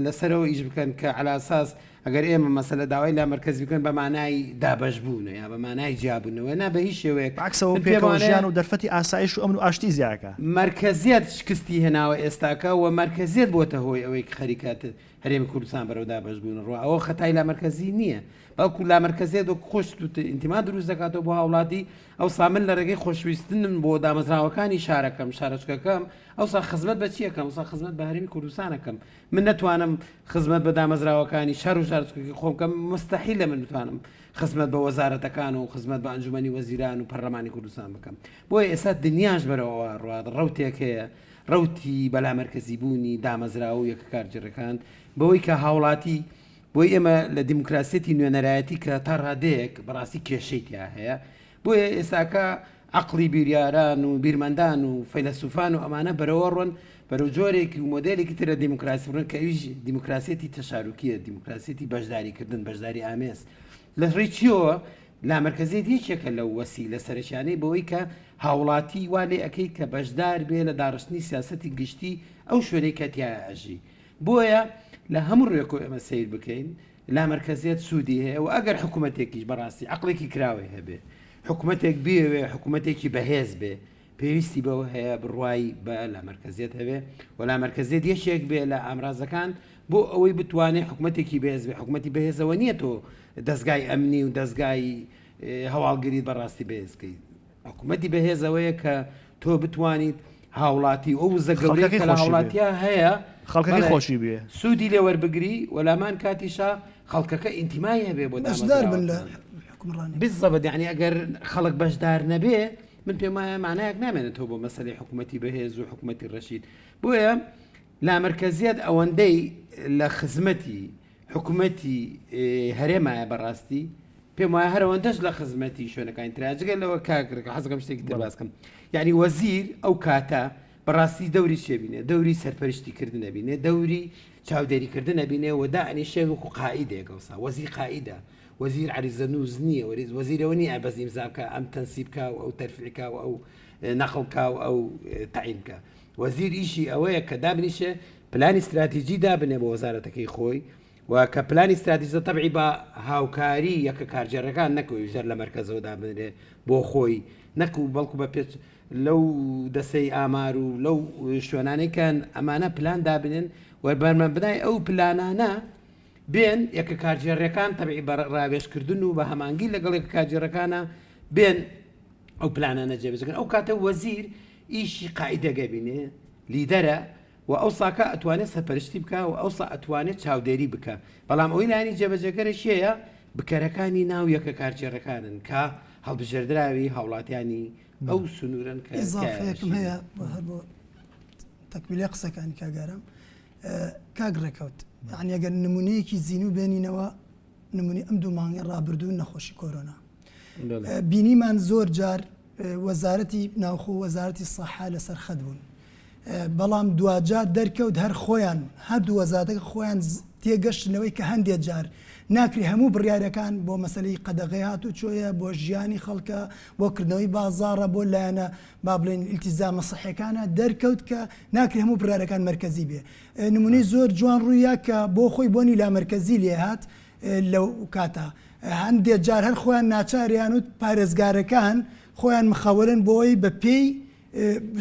لەسەرەوە ئیش بکەن کە علاساس ئەگەر ئێمە مەسەلە داوای لا مرکز بکەن بە مانای دابش بوون یا بە مانای جیابوونەوە نا بە هیچ شێوەیەک عکسەوە پێکەوەژیان و دەرفەتی ئاسایش و ئەمن و ئاشتی زیاکە مرکزیت شکستی هێناوە ئێستاکە و مرکزیت بۆتە هۆی ئەوەی خەریکات هەرێمی کوردستان بەرەو دابش بوون ڕۆ ئەوە خەتای لا مرکزی نییە بەڵکو لا مرکزیت و خۆش ئینتیما دروست دەکاتەوە بۆ هاوڵاتی ئەو سامن لە ڕێگەی خۆشویستنم بۆ دامەزراوەکانی شارەکەم شارۆچکەکەم ئەوسا خزمەت بە چیەکەم وسا خزمەت بە هەرێمی کوردستانەکەم من نەتوانم خزمەت بە دامەزراوەکانی شار و شارچکەکەی خۆمکەم مستحیل لە من بتوانم خزمەت بە وەزارەتەکان و خزمەت بە ئەنجومەنی وەزیران و پەرلەمانی کوردستان بکەم بۆیە ئێستا دنیاش بەرەوە ڕوات ڕەوتێک هەیە ڕەوتی بەلا مەرکەزی بوونی دامەزراوە و یەکە کارجێڕەکان بەوەی کە هاوڵاتی بۆی ئێمە لە دیموکراسێتی نوێنەرایەتی کە تا ڕادەیەک بەڕاستی کێشەیتیا هەیە بۆیە ئێستاکە عقلی بیریاران و بیرمەندان و فەیلسوفان و ئەمانە بەرەوە ڕۆن بەرەو جۆرێکی و مۆدلێکی ترە دیموکراسی بڕن کە ئەویش دیموکراسێتی تەشارکیە دیموکراسێتی بەشداریکردن بەشداری ئامێز لە ڕێچیەوە لا مرکزیت یەکێکە لەو وەسی لە سەرچیانەی بەوەی کە هاوڵاتی وا لێ ئەەکەی کە بەشدار بێ لە داڕشتنی سیاسەتی گشتی ئەو شوێنەی کەتیایە ئەژی بۆیە لە هەموو ڕێکۆ ئێمە سیر بکەین لا مرکزیت سوودی هەیە و ئەگەر حکوومەتێکیش بەڕاستی عقلێکی کراوی هەبێ حکوومەتێک بێوێ حکوومەتێکی بەهێز بێ پێویستی بەوە هەیە بڕوایی بە لا مرکزیت هەبێ و لا مرکزیت یەشێک بێ لە ئامرازەکان بۆ ئەوەی بتوانێت حکوومەتێکی بەهێز بێ حکوومەتی بەهێزەوە نییە تۆ دەستگای ئەمنی و دەستگای هەواڵگریت بەڕاستی بەهێزکەیت حکوومەتی بەهێزەوەیە کە تۆ بتوانیت هاوڵاتی ئەو زەگەڵەکە لە هاوڵاتیە هەیە خەڵکەکەی خۆشی بێ سوودی لێ وەربگری وەلامان کاتیشا خەڵکەکە ئینتیمای هەبێ بۆ بەشدار بن لە حکومڕانی بالضبط یعنی ئەگەر خەڵک بەشدار نەبێ من پێم وایە معنایەک نامێنێتەوە بۆ مەسەلەی حکوومەتی بەهێز و حکوومەتی ڕەشید بۆیە لا مرکزیت ئەوەندەی لە خزمەتی حکوومەتی هەرێمایە بەڕاستی پێم وایە هەرەوەندەش لە خزمەتی شوێنەکانی تراجگەل لەوە کاکرێک حەزەکەم شتێکی تر باسکەم یعنی وەزیر ئەو کاتە بەڕاستی دەوری شێبینێ دەوری سەرپەرشتیکردن نەبینێ دەوری چاودێریکردن نەبینێ و داعنی شێوەکو قائیدێک ئەوسا وەزیر قائیدە وەزیر عریزە نووز نییە وەزیرەوە نییە بەس ئیمزابکە ئەم تەنسیبکە و ئەو تەرفیعکە و ئەو نەقڵکە و ئەو تعینکە وەزیر ئیشی ئەوەیە کە دابنیشە پلانی استراتیژی دابنێ بە وەزارەتەکەی خۆی و کە پلانی استراتیژە تەبعی بە هاوکاری یەکە کارجێڕەکان نەکەوی ژەر لە مەرکەزەوە دابنرێ بۆ خۆی نەکو بەڵکو بە پێچ لەو دەسەی ئامار و لەو شوێنانێکان ئەمانە پلان دابنێن وەربەرمە بدای ئەو پلانانە بێن یەکە کارجێڕەکان تەبعی بە ڕاوێژکردن و بە هەمانگی لەگەڵ یەکە کارجێڕەکانە بێن ئەو پلانانە جێبەجێکن ئەو کاتە وەزیر ئیشی قائیدەگە بینێ لیدەرە و ئەو ساکە ئەتوانێت سەرپەرشتی بکە و ئەو ئەتوانێت چاودێری بکە بەڵام ئەوی لانی جێبەجێگەرش هەیە بکەرەکانی ناو یەکە کارجێڕەکانن کە هەڵبژێردراوی هاوڵاتیانی ئەو سنوورن کە ئیزافەیەکم هەیە هەر بۆ تەکمیلی قسەکانی کاگارم کاگڕێکەوت یعنی ئەگەر نمونەیەکی زیینو بێنینەوە نمونی ئەم دوو مانگی ڕابردوو نەخۆشی کۆرۆنا بینیمان زۆر جار وەزارەتی ناوخۆ وەزارەتی سەحا لەسەر خەت بوون بەڵام دوجار دەرکەوت هەر خۆیان هەردوو وەزارەتەکە خۆیان تێگەشتنەوەی کە هەندێک جار ناکری هەموو بڕیارەکان بۆ مەسلەی قەدەغی هاتو چۆیە بۆ ژیانی خەڵکە بۆ کردنەوەی بازاڕە بۆ لایەنە با بڵێن ئیلتیزامە سەحیەکانە دەرکەوت کە ناکری هەموو بڕیارەکان مەرکەزی بێ نمونەی زۆر جوان ڕوویە کە بۆ خۆی بۆنی لا مەرکەزی لێ هات لەو کاتە هەندێک جار هەر خۆیان ناچاریان و پارێزگارەکان خۆیان مخەوەرن بۆی بە پێی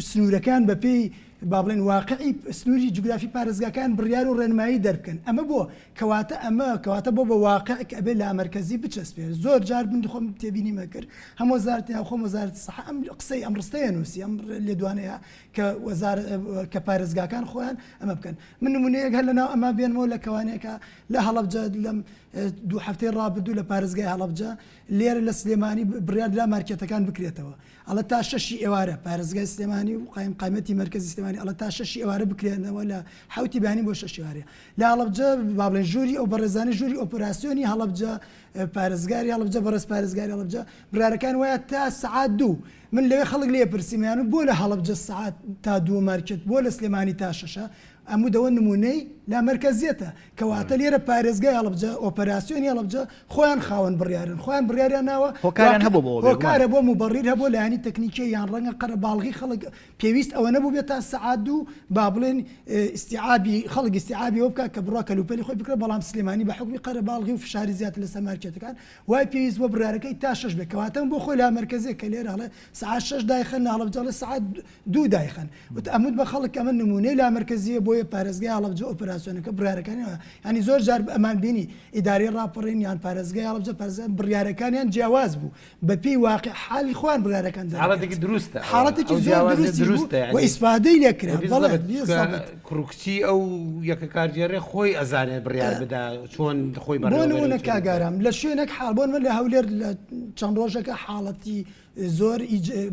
سنوورەکان بە پێی با بڵێن واقعی سنووری جوگرافی پارێزگاکان بڕیار و ڕێنمایی دەربکەن ئەمە بۆ کەواتە بۆ بە واقع ئەبێ لا مرکزی بچەسپێ زۆر جار بن خۆم تێبینیمە کرد هەم وەزارەتی خۆم وەزارەتی سەحا ئەم قسەی ئەم ڕستەیە نووسی ئەم لێدوانەیە کە پارێزگاکان خۆیان ئەمە بکەن من نمونەیەک هەر لەناو ئەمە بێنمەوە لە کەوانەیەکە لە هەڵەبجە لەم 2 هەفتەی ڕابردوو لە پارێزگای هەڵەبجە لێرە لە سلێمانی بڕیاردرا مارکێتەکان بکرێتەوە ئەڵە تا 6 ئێوارە پارێزگای سلێمانی و قایمەتی مرکزی سلێمانی ئەڵە تا 6 ئێوارە بکرێنەوە لە حوتی بانی بۆ 6 ئێوارە لە هەڵەبجە با بڵێن ژووری ئەو بەڕێزانەی ژووری ئۆپەراسیۆنی هەڵەبجە پارێزگاری هەڵەبجە بەڕێز پارێزگاری هەڵەبجە برارەکان وایە تا سعات 2 من لەوێ خەڵک لێ پرسیمیان و بۆ لە هەڵەبجە سعات تا 2 مارکێت بۆ لە سلێمانی تا 6 ئەموو دەوە نمونەی لا مرکزیەتە کەواتە لێرە پارێزگای هەڵەبجە ئۆپەراسیۆنی هەڵەبجە خۆیان خاوەن بڕیارن خۆیان بڕیاریان ناوە هۆکارە بۆ موبەڕیر هەبوو لایانی تەکنیکی یان ڕەنگە قەرە باڵغی خەڵک پێویست ئەوە نەبوو بێت تا سعات 2 با بڵێن ئیستیعابی خەڵک ئیستیعابی ئەوە بکات کە بڕوا کەلوپەلی خۆی بکرێت بەڵام سلێمانی بە حکمی قەرە باڵغی و فشاری زیاتر لەسەر مارکێتەکان وای پێویست بۆ بڕیارەکەی تا 6 بێت کەواتە بۆ خۆی لا مرکزیە کە لێرە هەڵێ سعات 6 دایخەن هەڵەبجە لە سعات 2 دایخەن ئەمود بە خەڵک ئەمە نمونەی لا مرکزیە بۆیە پارێزگای هەڵەبجە ئۆپەراسیۆنەکە بڕیارەکانیەوە ینی زۆر جار ئەمان بینی ئیداری ڕاپەڕین یان پارێزگای هەڵەبجە بڕیارەکانیان جیاواز بوو بە پێی واقع حالی خوان بڕیارەکان حاڵەتێکی دروستە حاڵەتێکی زۆر دروستە و ئیسپادەی لێکرا کوڕکچی ئەو یەکە کارگێڕێ خۆی ئەزانێت بڕیار بدا چۆن خۆی بۆ نمونە کاگارام لە شوێنێک حالبوون من لە هەولێر لە چەند ڕۆژەکە حاڵەتی زۆر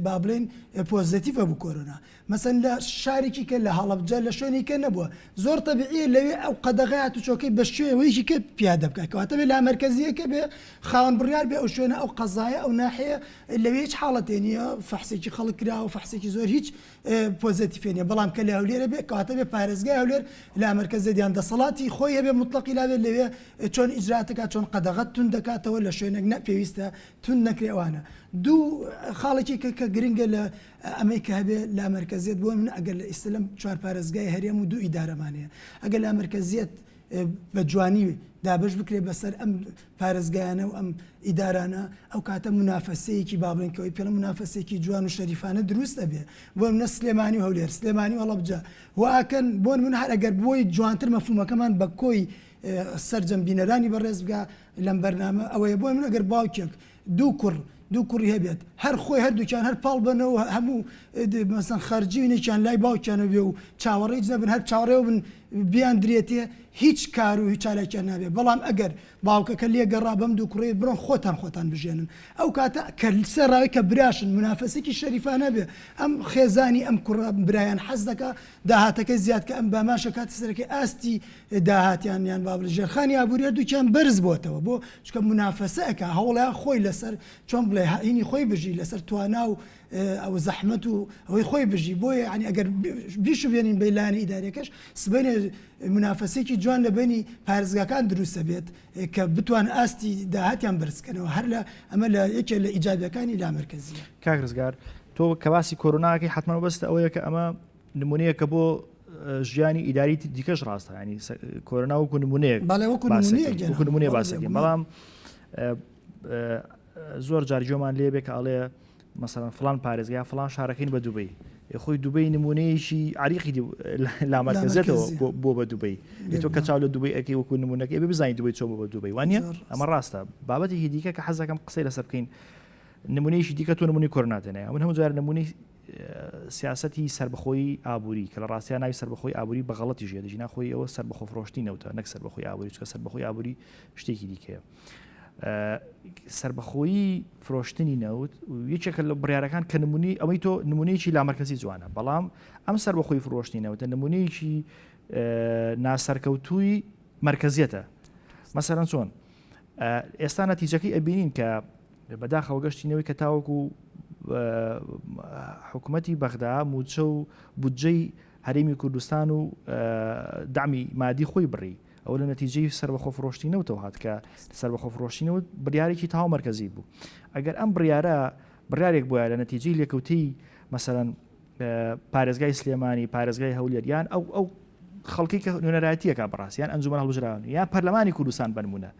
با بڵێن پۆزیتیڤە بوو کۆرۆنا مەسەن لە شارێکی کە لە هەڵەبجە لە شوێنی کە نەبووە زۆر تەبیعیە لەوێ ئەو قەدەغات و چۆکەی بە شوێوەیەکی کە پیادە بکات کەواتە بێ لا مەرکەزیەکە بێ خاوەن بڕیار بێ ئەو شوێنە ئەو قەزایە ئەو ناحەیە لەوێ هیچ حاڵەتێ نیە فەحسێکی خەڵک کراوە فەحسێکی زۆر هیچ پۆزیتیڤ نیە بەڵام کە لە هەولێرە بێ کەواتە بێ پارێزگای هەولێر لا مەرکەزیان دەسەڵاتی خۆی هەبێ مطلقی لاوێ لەوێ چۆن ئیجراتەکە چۆن قەدەغەت تون دەکاتەوە لە شوێنێک نەپێویستە تون نەکرێوانە دوو خاڵێکی کە گرنگە لە ئەمەی کە هەبێ لا مەرکەزیەت بۆ من ئەگەر لە ئیسلام 4 پارێزگای هەرێم و 2 ئیدارەمانەیە ئەگەر لا مەرکەزیەت بە جوانی دابش بکرێ بەسەر ئەم پارێزگایانە و ئەم ئیدارانە ئەو کاتە منافەسەیەکی با بڵێنکەوەی پێڵە منافەسەیەکی جوان و شەریفانە دروستە بێ بۆ منە سلێمانی و هەولێر سلێمانی و هەڵەبجە واکەن بۆ من هەر ئەگەر بۆی جوانتر مەفهومەکەمان بە کۆی سەرجەم بینەرانی بەڕێز بگا لەم بەرنامە ئەوەیە بۆ من ئەگەر باوکێک دوو کوڕی هەبێت هەر خۆی هەردووکیان هەر پاڵ بنەوە هەموو مەسەن خەرجیوینێکیان لای باوکیانە بێ و چاوەڕێی نەبن هەر چاوەڕێەوە بن بیان درێتێ هیچ کار و هیچ چالاکیان نابێت بەڵام ئەگەر باوکەکە لێگەڕا بەم دوو کوڕی بڕۆن خۆتان بژێنن ئەو کاتە کە سەرڕاوی کە براشن منافەسێکی شەریفانە بێ ئەم خێزانی ئەم کوڕە برایان حەز دەکا داهاتەکە زیاد کە ئەم باماشە کاتی سەرەکەی ئاستی داهاتیانیان بابل ژێرخانی ئابووری دووکیان بەرز بۆتەوە بۆ چکە منافەسەکە هەوڵیان خۆی لەسەر چۆن بڵێ هینی خۆی بژی لەسەر توانا و ئەو زەحمەت و ئەوەی خۆی بژی بۆیە ینی ئەگەر بیش بێنین بەیلانی ئیدارەکەش سبەنێ منافەسێکی جوان لە بینی پارێزگاکان دروستە بێت کە بتوان ئاستی داهاتیان بەرزکەنەوە هەر لە ئەمە لە یەکێ لە ئیجابیەکانی لا مەرکەزیە کاکرزگار تۆ کەواسی کۆرۆناکەی حتمما بەستە ئەوەیە کە ئەمە نمونەیە کە بۆ ژیانی ئیداری دیکەش ڕاستە ینی کۆرۆنا وەکو نمونەیە وەکو نمونەیە باسەکەین بەڵام زۆر جارجۆمان لێ بێ کە ئەڵێ مثلا فلان پارێزگای فلان شارەکەین بە دووبەی خۆی دووبەی نمونەیەشی عریقی لا مەرکەزێتەوە بۆ بە دووبەی تۆ کە چاو لە دووبەی ئەکەی وەکو نمونونەکەی بزانین دووبەی چۆ بە دووبەی وانە ئەمە ڕاستە بابەتێکی دیکە کە حەزەکەم قسەی لەسەر بکەین نمونەیەشی دیکە تۆ نمونەی کۆرۆناتێنەیە من هەموو جار نمونەی سیاسەتی سربەخۆی ئابووری کە لە ڕاستیان ناوی سربەخۆی ئابووری بە غەڵەتی ژێ دەژی ناخۆی ئەوە سربەخۆ فرۆشتی نەوتە نەک سربەخۆی ئابووری چکە سربەخۆی ئابووری شتێکی دیکەیە سربەخۆیی فرۆشتنی نەوت یەکێکە لە بڕیارەکان کە نمونی ئەوەی تۆ نمونەیەکی لامەرکەزی جوانە بەڵام ئەم سربەخۆی فرۆشتنی نەوتە نمونەیەکی ناسەرکەوتووی مرکزیەتە مەسەرەن چۆن ئێستا نەتیجەکەی ئەبینین کە بەداخەوە گەشتینەوەی کە تاوەکو حکوومەتی بەغدا موچە و بودجەی هەرێمی کوردستان و دامی مادی خۆی بڕی ئەو لە نەتیجەی سربەخۆ فرۆشتینەوەتەوە هات کە سربەخۆ فرۆشتینەوە بڕیارێکی تاوا مەرکەزی بوو ئەگەر ئەم بڕیارێک بووە لە نەتیجەی لێکەوتەی مەسەرەن پارێزگای سلێمانی پارێزگای هەولێریان ئەو خەڵکی کە نوێنەرایەتیەکە بەڕاستیان ئەنجومەن هەڵبژراون یان پەرلەمانی کوردستان بنمونە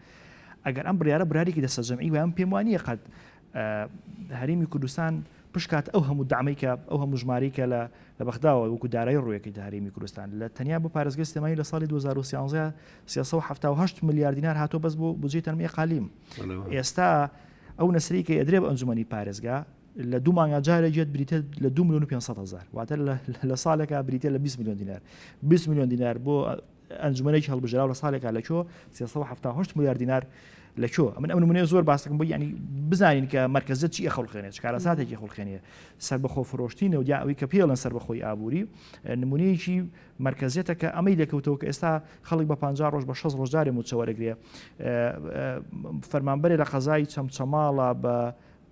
ئەگەر ئەم بڕیارە بڕیارێکی دەستەجەمعی و ئەم پێم وانییە قەت هەرێمی کوردستان پشکات ئەو هەموو دامەیکە ئەو هەموو ژمارەیکە لە بەغداوە وەکو دارایی ڕوویەکەی داهریمی کوردستان لە تەنیا بۆ پارێزگای سلێمانی لە ساڵی 2013 378 میلیارد دینار هاتۆ بەس بۆ بودجەی تەنمیە قالیم. ئێستا ئەو نەسری کە ئەدرێ بە ئەنجومەنی پارێزگا لە 2 مانگا جارە جێت بریتە لە 2 ملیۆن و 500,000 واتە لە ساڵێکە بریتە لە 20 میلیۆن دینار 20 میلیۆن دینار بۆ ئەنجومەنێکی هەڵبژێراو لە ساڵێکا لەکۆ 378 میلیارد دینار لەکۆ من ئەم نمونەیە زۆر باس دەکەم بۆ ینی بزانین کە مرکزت چی خەڵخێنێت کارە ساتێکی خەڵخێنێ سەربەخۆ فرۆشتینە و یا ئەوەی کە پێڵەن سەربەخۆی ئابووری نمونەیەکی مرکزیەتە کە ئەمەی دەکەوتەوە کە ئێستا خەڵک بە 50 ڕۆژ بە 6 ڕۆژدارێ موچەوەرەگرێ فەرمانبەرێ لە قەزای چەمچەماڵە بە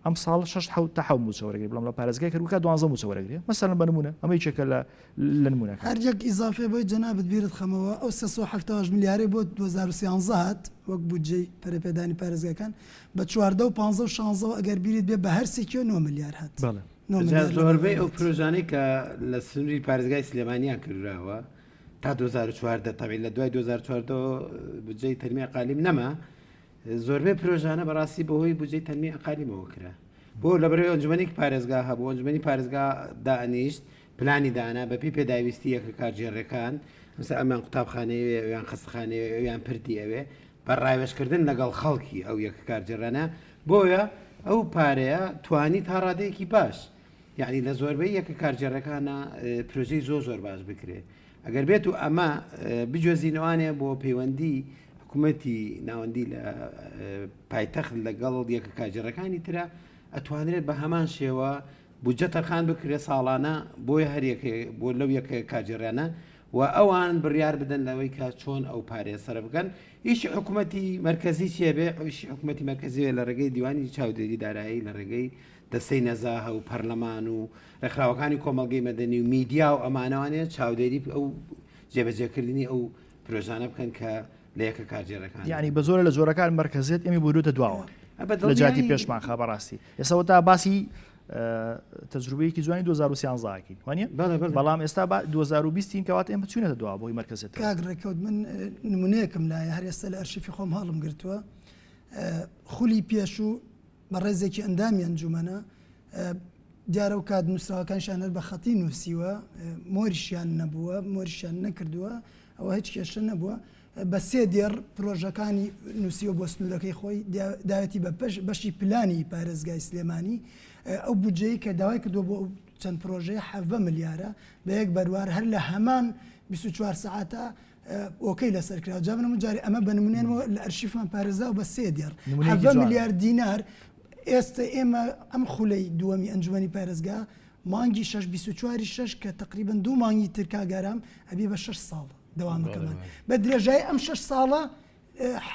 ئەم ساڵ 6 تا 7 موچەوەرەگرێ بڵام لە پارێزگای کردوکە 12 موچەوەرەگرێ مەسەلەن بە نمونە ئەمەی چێکە لە نمونەکە هەرجێک ئیزافێ بۆی جەنابەت بیرت خەمەوە ئەو 378 میلیارد بۆ 2013 هات وەک بودجەی پەرەپێدانی پارێزگاکان بە 14 و 15 و 16 ئەگەر بیرت بێ بە هەر سێکی 9 میلیارد هات. زۆربەی ئەو پرۆژانەی کە لە سنووری پارێزگای سلێمانیان کردراوە تا 2014 تەبیعی لە دوای 2014 بودجەی تەنمیە قالیم نەما زۆربەی پرۆژانە بەڕاستی بەهۆی بودجەی تەنمیە قالیمەوە کرا بۆ لەبەرەوەی ئەنجومەنی پارێزگا هەبوو ئەنجومەنی پارێزگا دانیشت پلانی دانا بەپی پێداویستی یەکە کارژێڕەکان مثل ئەمان قوتابخانەیە ئەویان خستخانەیە ئەویان پردی ئەوێ بە ڕایوەشکردن لەگەڵ خەڵکی ئەو یەکە کارجێڕانە بۆیە ئەو پارەیە توانی تا ڕادەیەکی باش یعنی لە زۆربەی یەکە کارجێڕەکانە پرۆژەی زۆر باش بکرێت ئەگەر بێت و ئەمە بجۆزینەوانێ بۆ پەیوەندی حکوومەتی ناوەندی لە پایتەخت لەگەڵ یەکە کارجێڕەکانی ترە ئەتوانرێت بە هەمان شێوە بودجە تەرخان بکرێت ساڵانە بۆی هەرێکێ بۆ لەو یەکە کارجێڕانە و ئەوان بڕیار بدەن لەوەی کە چۆن ئەو پارێ سەر بکەن ئیشی حکوومەتی مرکزی چێبێ ئەوشی حکوومەتی مرکزی لە ڕێگەی دیوانی چاودێری دارایی لە ڕێگەی دەستەی نەزاهە و پەرلەمان و ڕێکخراوەکانی کۆمەڵگەی مەدەنی و میدیا و ئەمانەوانێت چاودێری ئەو جێبەجێکردنی ئەو پرۆژانە بکەن کە لە یەکە کارجێڕەکان یعنی بە زۆرە لە جۆرەکان مرکزیت ئەمی بوروتە دواوە لە جاتی پێشمان خا بەڕاستی ئێستا تا باسی تەجروبەیەکی جوانی 2013 وانە بەڵام ئێستا 2020 کەوات ئێمە چوونەتە دوا بۆی مرکزێت کاگڕێکەوت من نمونەیەکم لایە هەر ئێستا لە ئەرشیفی خۆم هەڵم گرتووە خولی پێش و بە ڕێزێکی ئەندامی ئەنجومەنە دیارە و کات نووسراوەکانشان بە خەتی نووسیوە مۆریشیان نەبووە مۆریشیان نەکردووە ئەوە هیچ کێشە نەبووە بە سێ دێر پرۆژەکانی نووسیوە بۆ سنوورەکەی خۆی داوەتی بە بەشی پلانی پارێزگای سلێمانی ئەو بودجەی کە داوای کردووە بۆ چەند پرۆژەیە 7 میلیارە بە یەک بەروار هەر لە هەمان 24 ساعتە ئۆکەی لەسەرکراوە جا بنەمە جارێ ئەمە بە نمونێنەوە لە ئەرشیفمان پارێزا و بە سێ دێر 7 میلیارد دینار ئێستا ئێمە ئەم خولەی دووەمی ئەنجومەنی پارێزگا مانگی 6 کە تقریبا 2 مانگی ترکاگەرام ئەبێ بە 6 ساڵ دەوامەکەمان بە درێژای ئەم 6 ساڵە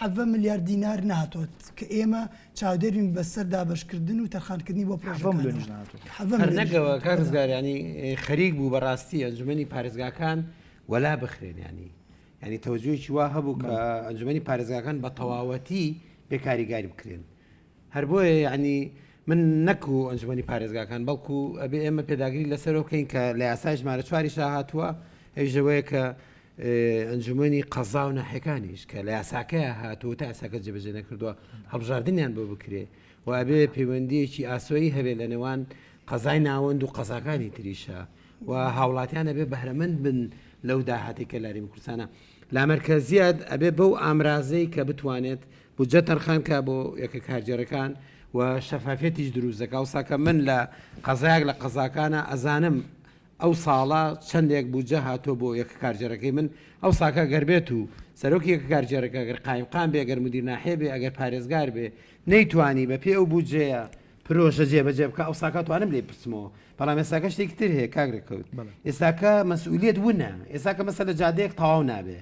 7 میلیارد دینار ناتۆت کە ئێمە چاودێرین بەسەر دابشکردن و تەرخانکردنی بۆ پرۆژەکانەوە کارزگاریانی خەریک بوو بەڕاستی ئەنجومەنی پارێزگاکان وەلا بخرێن ینی تەوەجوهێکی وا هەبوو کە ئەنجومەنی پارێزگاکان بە تەواوەتی بێکاریگاری بکرێن هەر بۆیە ینی من نەکو ئەنجومەنی پارێزگاکان بەڵکو ئەبێ ئێمە پێداگیری لەسەرەوە بکەین کە لە یاسای ژمارە 4 هاتووە ئەوژەوەیە کە ئەنجومەنی قەزا و ناحەکانیش کە لە یاساکەیە هاتووە تا یاساکە جێبەجێ نەکردووە هەڵبژاردنیان بۆ بکرێ و ئەبێ پەیوەندیەکی ئاسۆیی هەبێ لە نێوان قەزای ناوەند و قەزاکانی تریشە و هاوڵاتیان ئەبێ بەهرەمەند بن لەو داهاتی کە لاریمی کوردستانە لا مرکزیات ئەبێ بەو ئامرازەی کە بتوانێت بودجە تەرخان کا بۆ یەکە کارجێڕەکان و شەفافێتیش دروست دەکا و ساکە من لە قەزایەک لە قەزاکانە ئەزانم ئەو ساڵە چەندێک بودجە هاتۆ بۆ یەکە کارجێڕەکەی من ئەو ساکە گەربێت و سەرۆکی یەکە کارجێڕەکە گەر قایمقام بێ ئەگەر مدیر ناحێ بێ ئەگەر پارێزگار بێ نەیتوانی بە پێ ئەو بودجەیە پرۆژە جێبەجێ بکە ئەو ساکە توانم لێ پرسمەوە بەڵام ئێستاکە شتێکی تر هەیە کاگرێکەوت ئێستاکە مەسئولیت وونە ئێستاکە مەسە لە جادەیەک تەواو نابێ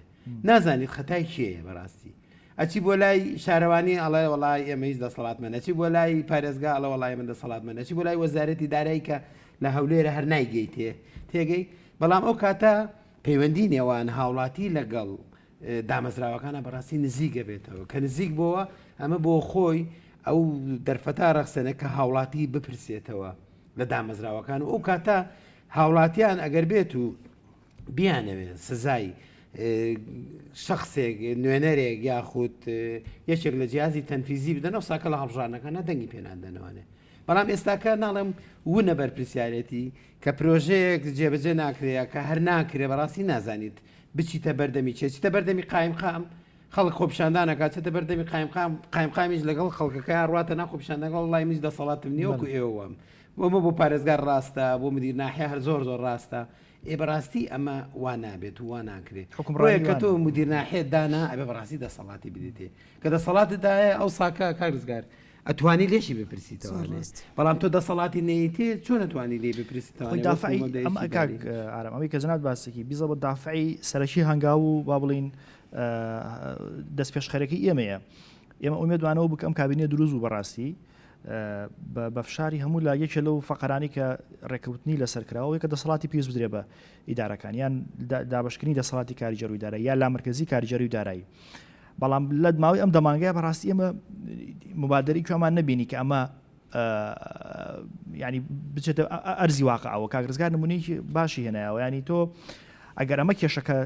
نازانیت خەتای کێیە بەڕاستی ئەچی بۆ لای شارەوانی ئەڵێ وڵای ئێمە هیچ دەسەڵات من ئەچی بۆ لای پارێزگا ئەڵە وڵای من دەسەڵات من ئەچی بۆ لای وەزارەتی دارایی کە لە هەولێرە هەر نایگەی تێگەی بەڵام ئەو کاتە پەیوەندی نێوان هاوڵاتی لەگەڵ دامەزراوەکانە بەڕاستی نزیکە بێتەوە کە نزیک بووە ئەمە بۆ خۆی ئەو دەرفەتا ڕەخسەنە کە هاوڵاتی بپرسێتەوە لە دامەزراوەکان و ئەو کاتە هاوڵاتیان ئەگەر بێت و بیانەوێت سزای شخصێک نوێنەرێک یاخود یەکێک لە جیازی تەنفیزی بدەن و ساکە لە هەڵبژارنەکانە دەنگی پێناندەنەوەنێ بەڵام ئێستاکە ناڵێم ونە بەرپرسیارەتی کە پرۆژەیەک جێبەجێ ناکرێت کە هەر ناکرێ بەڕاستی نازانیت بچیتە بەردەمی چێتە بەردەمی قایمقام خەڵک خۆپشاندانەکات چێتە بەردەمی قایمقامیش لەگەڵ خەڵکەکە ڕاتە ناخۆپشان لەگەڵ وڵای میش دەسەڵاتم نییەوەکو ئێوەم وەمە بۆ پارێزگار ڕاستە بۆ مدیر ناحیە هەر زۆر ڕاستە بەڕاستی ئەمە وا نابێت و وا ناکرێت ڕۆیە کە تۆ مدیر ناحیە دانا ئەبێ بەڕاستی دەسەڵاتی بدێتێ کە دەسەڵاتدایە ئەو ساکە کارزگار ئەتوانی لێشی بپرسیتەوە بەڵام تۆ دەسەڵاتی نەیتێ چۆن نتوانی لێ بپرسیتەوە دافعی ئەم ئەمەی کە جنات باسێکی بیزە بە دافعی سەرەکی هەنگاو و با بڵین دەست پێشخەرەکەی ئێمەیە ئێمە ئومێدوانەوە بکەم کابینێ دروست و بەڕاستی بە فشاری هەموو لا یەکێ لەو فەقەرانی کە ڕێکەوتنی لەسەرکراوە کە دەسەڵاتی پێویست بدرێ بە ئیدارەکان یان دابشکردنی دەسەڵاتی کاریگەر و ئیدارایی یا لامەرکەزی کاریگەری و دارایی بەڵام لە ماوەی ئەم دەمانگای بەڕاستی ئێمە مبادری کوێمان نبینی کە ئەمە ینی بچێتە ئەرزی واقعەوە کاگرزگار نمونەیەکی باشی هێنایەوە ینی تۆ ئەگەر ئەمە کێشەکە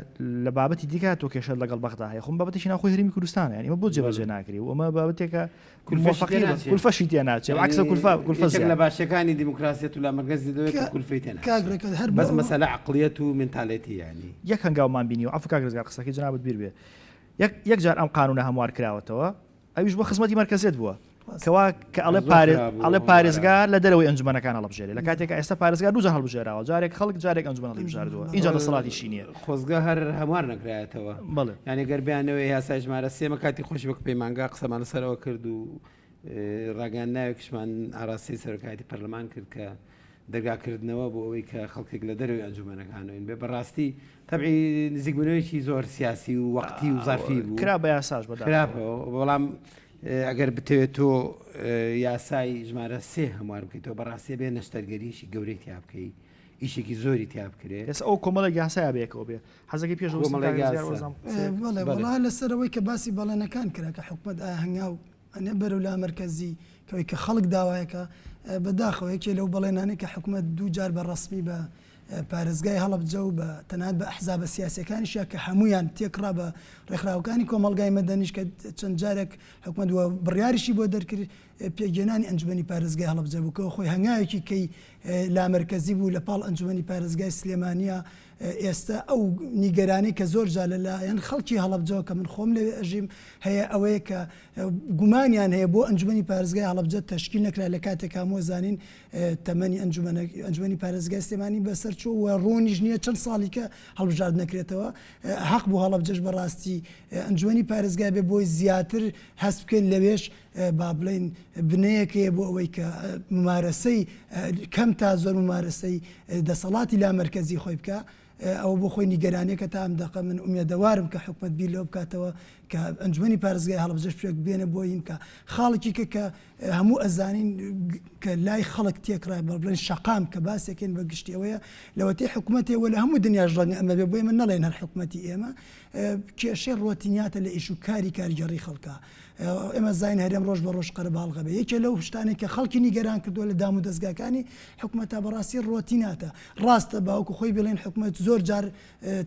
لە بابەتی دیکە تۆ کێشە لەگەڵ بەغدا هەیە خۆم بابەتێکی ناخۆی هەرمی کوردستانە ینی ئمە بۆ جێبەجێ ناکری و ئەمە بابەتێکە کولفەشی تێ ناچێت عکسە کولفە لە باشەکانی دیموکراسیەت و لامەرکەزی دەوێت کولفەی تێ ناچێت بەس مەسەلە عقلیەت و منتاڵێتی ینی یەک هەنگاومان بینی و ئەف کاگرزگار قسەکەی جنابەت بیر بێ یەک جار ئەم قانونە هەموار کراوەتەوە ئەویش بۆ خزمەتی مەرکەزیت بووە کەوا کە ئەڵێ پارێزگار لە دەرەوەی ئەنجومەنەکان هەڵبژێرێ لە کاتێک ئێستا پارێزگار دوو جار هەڵبژێراوە جارێک خەڵک جارێک ئەنجومەن هەڵبژاردووە اینجا دەسەڵاتی شینیە خۆزگە هەر هەموار نەکرایەتەوە بەڵێ یعنی گەربیانەوەی یاسای ژمارە سێمە کاتی خۆش بک پەیمانگا قسەمان لەسەرەوە کرد و ڕاگەان ناوێکشمان ئاراسی سەرۆکایەتی پەرلەمان کرد کە دەرگاکردنەوە بۆ ئەوەی کە خەڵکێک لە دەروی ئەنجومەنەکانەوەین بێ بەڕاستی تەبعی نزیکبوونەوەیکی زۆر سیاسی و وەقتی و زەرفی بوو کرا بە یاساش خراپەوە بەڵام ئەگەر بتەوێت تۆ یاسای ژمارە سێ هەموار بکەیتەوە بەڕاستی بێ نەشتەرگەریشی گەورەی تیا بکەی ئیشێکی زۆری تیا بکرێت ئێستا ئەو کۆمەڵە یاسای بێکەوە بێ حەزەکەی پێش وڵا لەسەرەوەی کە باسی بەڵێنەکان کرا کە حکومت هەنگاو ئەنێ بەرەو لامەرکەزی کەوەی کە خەڵک داوایەکە بەداخەوە یەکێ لەو بەڵێنانەی کە حکومت دوو جار بە ڕسمی بە پارێزگای هەڵەبجە و بە تەنانەت بە ئەحزابە سیاسەکانیشە کە هەمویان تێکڕا بە ڕێکخراوەکانی کۆمەلگای مەدەنیش کە چەند جارێک حکومت وە بڕیاریشی بۆ دەرکرد پێگەێنانی ئەنجومەنی پارێزگای هەڵەبجە بوو کەەوە خۆی هەنگاوێکی کەی لامەرکەزی بوو لە پاڵ ئەنجومەنی پارێزگای سلێمانیە ئێستا ئەو نیگەرانی کە زۆر جا لەلایەن خەڵکی هەڵەبجەوە کە من خۆم لەوێ ئەژیم هەیە ئەوەیە کە گومانیان هەیە بۆ ئەنجومەنی پارێزگای هەڵەبجە تەشکیل نەکرا لە کاتێک هەموو زانین تەمەنی ئەنجومەنی پارێزگای سلێمانی بەسەر چوو و ڕوونیش نییە چەند ساڵی کە هەڵبژارد نەکرێتەوە حەق بوو هەڵەبجەش بەڕاستی ئەنجومەنی پارێزگای بێ بۆی زیاتر هەست بکەین لەوێش با بڵین بنەیەکەیە بۆ ئەوەی کە ممارەسەی کەم تا زۆر ممارەسەی دەسەڵاتی لامەرکەزی خۆی بکە ئەوە بۆ خۆی نیگەرانەکە تا ئەم دەقە من ئومێدەوارم کە حکومت بیر لەوە بکاتەوە کە ئەنجومەنی پارێزگای هەڵبژەش پێک بێنە بۆین کە خاڵێکی کە هەموو ئەزانین کە لای خەڵک تێکڕای بڵێن شەقام کە باسێکێن بە گشتی ئەوەیە لەوەتی حکوومەتێوە لە هەموو دنیاش ڕەنگە ئەمە بێ بۆی من نەڵێن هەر حکوومەتی ئێمە کێشەی ڕۆتینیاتە لە ئیش و کاریگەڕی خەڵکە ئێمە زین هەرێم ڕۆژ بە ڕۆژ قەرە باڵغەبێ یەکێ لەو شتانێک کە خەڵکی نیگەران کردووە لە دام و دەستگاکانی حکوومەتە بەڕاستی ڕۆتیناتە ڕاستە باوکو خۆی بڵێن حکوومەت زۆر جار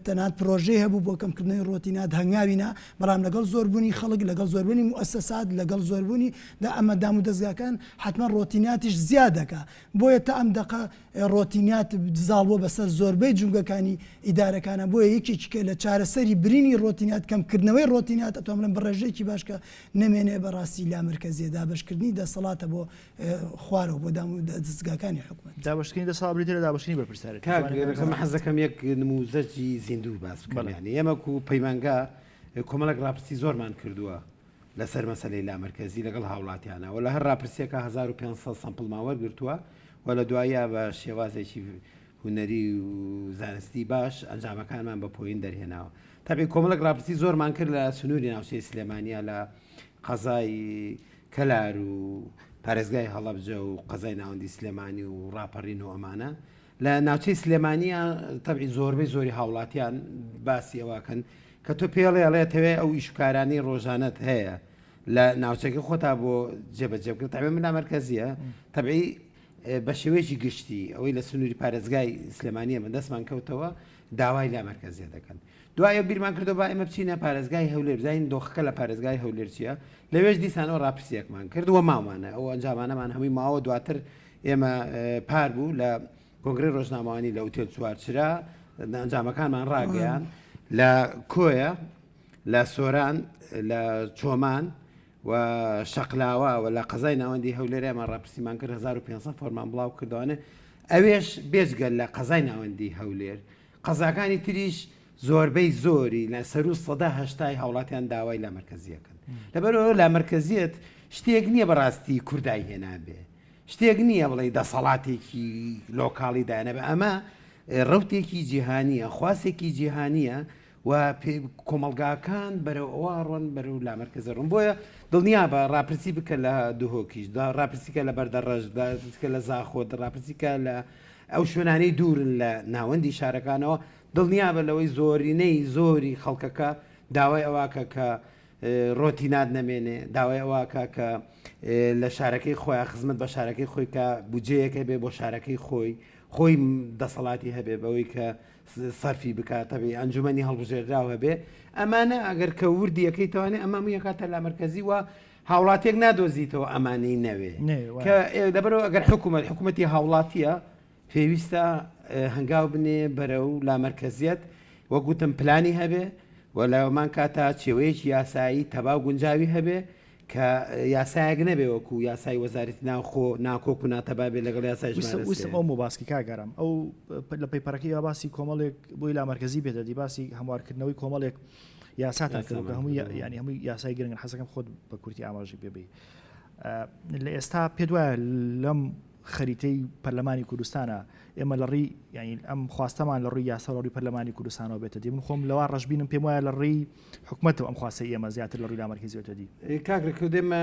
تەنات پرۆژەی هەبوو بۆ کەمکردنەوەی ڕۆتینات هەنگاوینا بەڵام لەگەڵ زۆربوونی خەڵک لەگەڵ زۆربوونی موسسات لەگەڵ زۆربوونی دا ئەمە دام و دەستگاکان حتمما ڕۆتیناتیش زیاد دەکا بۆیە تا ئەم دقە ڕۆتینات زاڵبووە بەسەر زۆربەی جونگەکانی ئیدارەکانە بۆیە یەکێکیکە لە چارەسەری برینی ڕۆتینات کەمکردنەوەی ڕۆتینات ئەتوان بڵێن بەڕێژەیەکی باشکە نمێنێ بەڕاستی لامەرکەزیە دابشکردنی دەسەڵاتە بۆ خوارەوە بۆ دام و دەستگاکانی حکومت دابشکردنی دەسەڵات بریتە لە دابشکردنی بەرپرسیارەتی حەزەکەم یەک نموزەجی زیندوو باس بکەم یعنی ئێمەکو پەیمانگا کۆمەڵک راپرسی زۆرمان کردووە لەسەر مەسەلەی لامەرکەزی لەگەڵ هاوڵاتیانەوە لە هەر راپرسیەکە 1500 سامپڵمان وەرگرتووە و لە دوایە بە شێوازێکی هونەری و زانستی باش ئەنجامەکانمان بە پۆین دەرهێناوە تاپی کۆمەڵک راپرسی زۆرمان کرد لە سنووری ناوچەی سلێمانیا لە قەزای کەلار و پارێزگای هەڵەبجە و قەزای ناوەندی سلێمانی و ڕاپەڕین و ئەمانە لە ناوچەی سلێمانیە تەبعی زۆربەی زۆری هاوڵاتیان باسی ئەوەکەن کە تۆ پێڵێ ئەڵێتەوێ ئەو ئیشکارانی ڕۆژانەت هەیە لە ناوچەکە خۆتا بۆ جێبەجێبکرد تابێ من لامەرکەزیە تەبعی بە شێوەیەکی گشتی ئەوەی لە سنووری پارێزگای سلێمانیە من دەستمان کەوتەوە داوای لا مەرکەزیە دەکەن دوایە بیرمان کردو با ئێمە بچینە پارێزگای هەولێر بزانین دۆخەکە لە پارێزگای هەولێر چییە لەوێش دیسانەوە ڕاپرسیەکمان کردووە ماوانە ئەو ئەنجامانەمان هەمووی ماوە دواتر ئێمە پار بوو لە کۆنگرەی ڕۆژنامەوانی لە ئوتێل چوارچرا ئەنجامەکانمان ڕاگەیان لە کۆیە لە سۆران لە چۆمان و شەقلاوە و لە قەزای ناوەندی هەولێرەمان ڕاپرسیمان کرد 1500 فۆرمان بڵاو کردوانە ئەوێش بێجگەل لە قەزای ناوەندی هەولێر قەزاکانی تریش زۆربەی زۆری لە سەر و 180 هاوڵاتیان داوای لا مەرکەزیەکەن لەبەرەوە لا مەرکەزیەت شتێک نییە بەڕاستی کوردای هێنابێ شتێک نییە بڵێ دەسەڵاتێکی لۆکاڵی دایانەبێ ئەمە ڕوتێکی جیهانیە خواسێکی جیهانیە و کۆمەلگاکان بەرەو ئەوواڕۆن بەرەو لا مەرکەزە ڕوون بۆیە دڵنیا بە ڕاپرسی بکە لە دوهۆکیش ڕاپرسیکە لە بەردەڕەش لە زاخۆت ڕاپرسیکە لە ئەو شوێنانەی دوورن لە ناوەندی شارەکانەوە دڵنیا بە لەوەی زۆرینەی زۆری خەڵکەکە داوای ئەواکە کە ڕۆتینات نەمێنێ داوای ئەواکە کە لە شارەکەی خۆی خزمەت بە شارەکەی خۆی کە بودجەیەکە بێ بۆ شارەکەی خۆی دەسەڵاتی هەبێ بەوەی کە سەرفی بکاتەبێ ئەنجومەنی هەڵبژێراو هەبێ ئەمانە ئەگەر کە وردی یەکەی توانێت ئەمە یەکاتە لا مەرکەزی وە هاوڵاتێک نادۆزیتەوە ئەمانەی نەوێ کە دەبەرەوە ئەگەر حکوومەتی هاوڵاتیە پێویستە هەنگاو بنێ بەرەو لا مەرکەزیەت وەگوتم پلانی هەبێ و لەمان کاتا چێوەیەکی یاسایی تەباو گونجاوی هەبێ کە یاسایەک نەبێ وەکو یاسای وەزارەتی ناوخۆ ناکۆک و ناتەبابێ لەگەڵ یاسای ئەو مۆباسکی کاگەرم ئەو لە پەیپەرەکەی باسی کۆمەڵێک بۆی لا مەرکەزی بێتە دی باسی هەموارکردنەوەی کۆمەڵێک یاساتان کردو کە هەمووی ینی هەمووی یاسای گرنگن حەزەکەم خۆت بە کورتی ئاماژی پێبێ لە ئێستا پێ وایە لەم خەریتەی پەرلەمانی کوردستانە ئێمە لە ڕێی ینی ئەم خواستەمان لە ڕووی یاساڕی پەرلەمانی کوردستانەوە بێتە دی من خۆم لەوا ڕژبینم پێم وایە لە ڕێی حکوومەتەوە ئەم خواستە ئێمە زیاتر لە ڕووی لا مەرکەزی بێتە دی کاکرێککە دێمە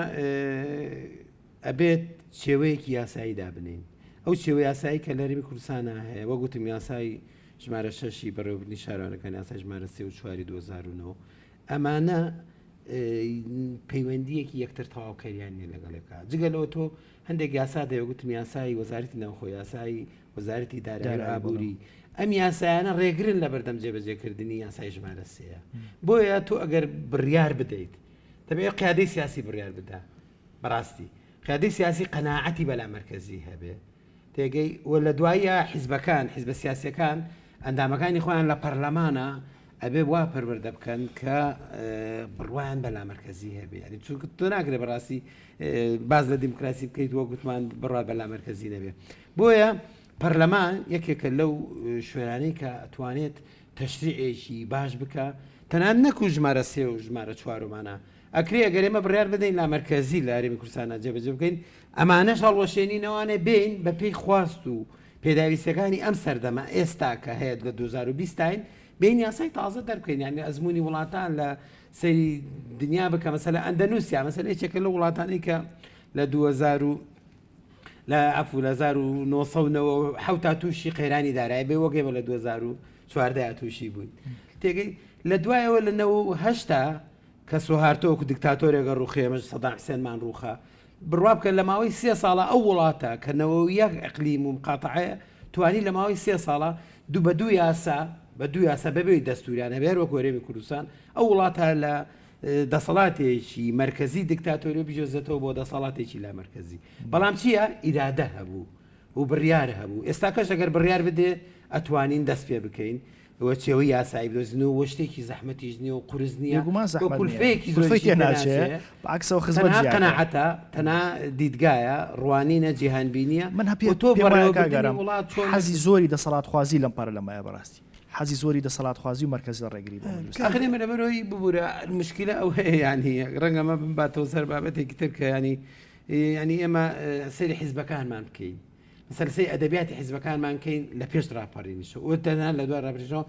ئەبێت شێوەیەکی یاسایی دابنین ئەو شێوە یاسایی کە لە هەرێمی کوردستانە هەیە وەگوتم یاسای ژمارە 6 بەڕێوەبردنی شارەوانەکان یاسای ژمارە 34 2009 ئەمانە پەیوەندیەکی یەکتر تەواوکاریان نیە لەگەڵێکە جگەلەوە تۆ هەندێک یاسا دەیەگوتم یاسایی وەزارەتی ناوخۆ یاسایی وەزارەتی دارایی ئابووری ئەم یاسایانە ڕێگرن لە بەردەم جێبەجێکردنی یاسای ژمارە 3 بۆیە تۆ ئەگەر بڕیار بدەیت دەبێت قیادەی سیاسی بڕیار بدە بەڕاستی قیادەی سیاسی قەناعەتی بە لا مەرکەزی هەبێ تێگەی و لە دوایە حیزبەکان حیزبە سیاسیەکان ئەندامەکانی خۆیان لە پەرلەمانە ئەبێ وا پەروەردە بکەن کە بڕوایان بە لا مەرکەزی هەبێ ینی چونکە تۆ ناکرێت بەڕاستی باز لە دیموکراسی بکەیت وە گوتمان بڕات بە لا مەرکەزی نەبێ بۆیە پەرلەمان یەکێکە لەو شوێنانەی کە ئەتوانێت تەشریعێکی باش بکە تەنان نەکو ژمارە 3 و ژمارە 4مانە ئەکرێ ئەگەر ئێمە بڕیار بدەین لا مەرکەزی لە هەرێمی کوردستانە جێبەجێ بکەین ئەمانەش هەڵوەشێنینەوانێ بین بە پێی خواست و پێداویستەکانی ئەم سەردەمە ئێستا کە هەیە لە 2020 بین یاسای تازە دەرکەین یعنی ئەزمموی وڵاتان لە سەری دنیا بکە مەسەلە ئەندەنووسیا مەسەلە یەکێکە لە وڵاتانی کە لە 2000 لە عفو لە 1990 حوتا تووشی قەیرانی دارایی بێ وەگەمە لە 2014 تووشی بووین تێگەی لە دوایەوە لە 1970 کە سۆهارتۆکو دیکتاتۆرێکە ڕوخێمەش سەدام حسێنمان ڕوخە بڕوا بکەن لە ماوەی 3 ساڵە ئەو وڵاتە کە 91 ئەقلیم و مقاتعەیە توانی لە ماوەی 3 ساڵە بە دوو یاسا بە دوو یاسا بەبێ دەستوریانە بێر وەکو هەرێمی کوردستان ئەو وڵاتە لە دەسەڵاتێکی مەرکەزی دیکتاتۆری بجێزێتەوە بۆ دەسەڵاتێکی لا مەرکەزی بەڵام چییە ئیرادە هەبوو و بڕیار هەبوو ئێستا کەش ئەگەر بڕیار بدێ ئەتوانین دەست پێ بکەین وە چێوەی یاسایی بدۆزنەوە وە شتێکی زەحمەتیش نییە و قورس نییە کولفەیەکی زۆرفێکی ناچێت عکسەوە خزمەت قەناعەتە تەنا دیدگایە ڕوانینە جیهانبینیە من هەپێ تۆ بەڕێگەگەرم حەزی زۆری دەسەڵات خوازی لەم پەرلەمایە بەڕاستی حەزی زۆری دەسەڵات خوازی و مەرکەزی ڕێگری ئەخرێ منەبەرەوەی ببوورە مشکلە ئەو هەیە ینی ڕەنگەمە بمباتەوە سەر بابەتێکی تر کە ینی ئێمە سەری حیزبەکانمان بکەین سەرسی ئەدەبیاتی حیزبەکانمان کەین لە پێش ڕاپەڕینیش و تەنها لە دوای ڕاپەڕینەوە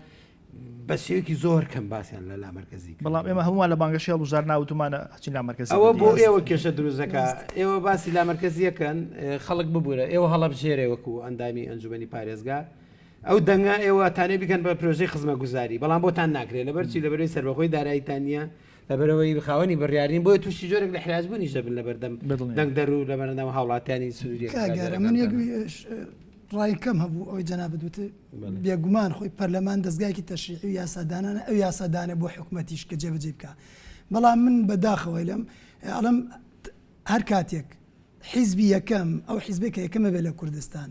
بە شێوەیەکی زۆر کەم باسییان لە لا مەرکەزی بەڵام ئێمە هەمووان لە بانگەشی هەڵبژار ناوتمانە هەچین لا مەرکەزی ئەوە بۆ ئێوە کێشە دروستەکە ئێوە باسی لا مەرکەزیەکەن خەڵک ببوورە ئێوە هەڵەبژێرێ وەکو ئەندامی ئەنجومەنی پارێزگا ئەو دەنگا ئێوە تانێ بیکەن بە پرۆژەی خزمەتگوزاری بەڵام بۆتان ناکرێت لەبەرچی لەبەرەوەی سەربەخۆی داراییتان نیە لەبەرەوەی خاوەنی بڕیارین بۆی تووشی جۆرێک لە حراجبوونیش دەبن لە بەردەم بدڵنێ. دەنگ دەرو لە بەرەندەم هاوڵاتیانی سووریە کاگەرە من ڕای کەم هەبوو ئەوی جەنابەت وتە بێگومان خۆی پەرلەمان دەستگایکی تەشریعی و یاسادانانە ئەو یاسادانە بۆ حکوومەتیش کە جێبەجێ بکە بەڵام من بەداخەوەی لەم ئەڵم هەر کاتێک حیزبی یەکەم ئەو حیزبێک کە یەکەمە بێ لە کوردستان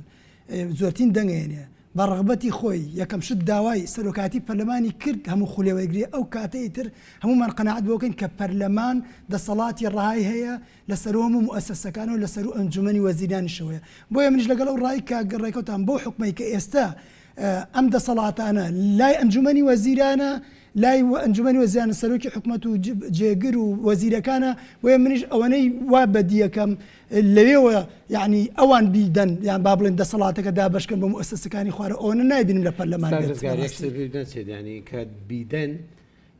زۆرترین دەنگێنێ بە ڕغبەتی خۆی یەکەم شت داوای سەرۆکاتی پەرلەمانی کرد هەموو خولێوەیگری ئەو کاتەی تر هەمومان قەناعەت بۆکەین کە پەرلەمان دەسەڵاتی ڕای هەیە لەسەر هەموو مؤسسەکان و لەسەر ئەنجومەنی وەزیرانیشەوەیە بۆیە منیش لەگەڵ ئەو ڕای کاگەڕێکەوتان بۆ حکومەی کە ئێستا ئەم دەسەڵاتانە لای ئەنجومەنی وەزیرانە لای ئەنجومەنی وەزیرانە سەرۆکی حکوومەت و جێگر و وەزیرەکانە بۆیە منیش ئەوەنەی وا بەدیەکەم لەوێەوە یعنی ئەوان بیدەن یان با بڵێن دەسەڵاتەکە دابشکن بە مؤسسەکانی خوارە ئەوەنە نایبینیم لە پەرلەمان ینی کە بیدەن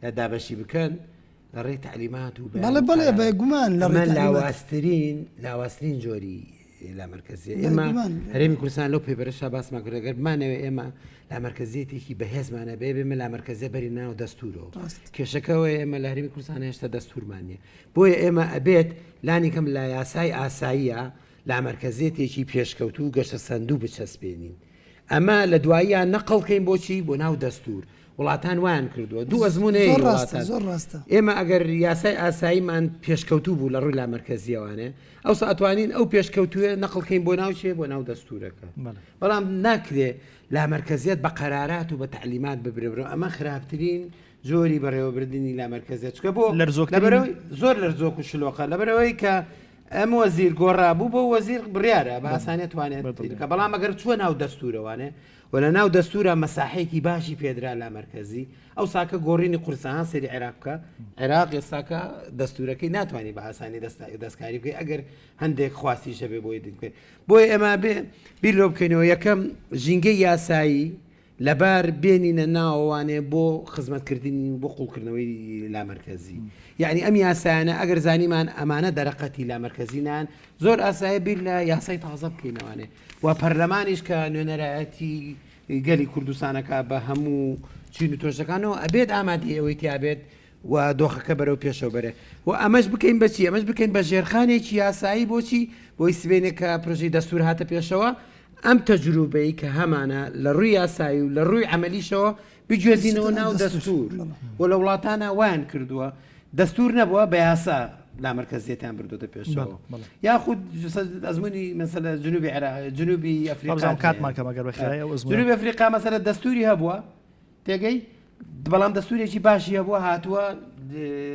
یا دابەشی بکەن لە ڕێی تعلیمات و بەڵێ بەگومان لە لاواسترین جۆری لا مرکزیە ئێمە هەرێمی کوردستان لەو پێبەرەشا باسمان کردەگەر بمانەوە ئێمە لا مرکزیەتێکی بەهێزمانە بێمە لا مرکزیە بەری ناو دەستورەوە کێشەکەەوە ئێمە لە هەرێمی کوردستان هێشتا دەستورمانە بۆیە ئێمە ئەبێت لانی کەم لا یاسای ئاساییە لا مرکزیەتێکی پێشکەوتو و گەشتە سندوو بچەسبێنین ئەمە لە دواییان نەقڵکەین بۆچی بۆ ناو دەستور وڵاتان وایان کردووە دوو ئەزمونەیە زۆر ڕاستە ئێمە ئەگەر یاسای ئاساییمان پێشکەوتوو بوو لە ڕووی لا مرکزیەوانێ ئەو ئەتوانین ئەو پێشکەوتوێ نەقڵکەین بۆ ناوچێ بۆ ناو دەستورەکە بەڵام ناکرێ لا مرکزیت بە قەرارات و بە تعلیمات ببرێبرەوە ئەمە خراپترین جۆری بەڕێوەبردننی لا مرکزیت چکە بۆ زۆر لەرزۆک و شلۆقە لەبەرەوەی کە ئەم وەزیر گۆڕابوو بۆ وەزیر بڕیارە بە ئاسانێت توانێت کە بەڵام ئەگەر چوە ناو دەستورەوانێ و لە ناو دەستورە مەساحەیەکی باشی پێدرا لا مرکزی ئەو ساکە گۆڕینی قورسان سەری عێراقکە عێراق ێساکە دەستورەکەی ناتوانانی بە ئاسانی دەستکاری بکەی ئەگەر هەندێک خواستی شەبێ بۆی دکرێت بۆی ئەمە بیر لۆ بکەینەوە یەکەم ژینگەی یاسایی لەبار بێنینە ناوەوانێ بۆ خزمەتکردنی بۆ قوڵکردنەوەی لا مرکزی یعنی ئەم یاسایانە ئەگەر زانیمان ئەمانە دەرەقەتی لا مرکزینان زۆر ئاسایە بیر لە یاسای تازە بکەینەوانێ و پەرلەمانیش کە نوێنەرایەتی گەلی کوردستانەکە بە هەموو چین و تۆشەکانەوە ئەبێت ئامادەی ئەوەی تیابێت و دۆخەکە بەرەو پێشەوە بەرێ و ئەمەش بکەین بەچی ئەمەش بکەین بە ژێرخانێکی یاسایی بۆچی بۆی سبێنێک کە پرۆژەی دەستور هاتە پێشەوە ئەم تەجروبەی کە هەمانە لە ڕووی یاسایی و لە ڕووی عملیشەوە بگوێزینەوە ناو دەستور و لە وڵاتانە وایان کردووە دەستور نەبووە بە یاسا لا مرکزیەتیان بردوتە پێشەوە یاخود ئەزمموی مەسەلە جنوبی ئەفریقا جنوبی ئەفریقا مەسەلە دەستوری هەبووە تێگەی بەڵام دەستورێکی باشی هەبووە هاتووە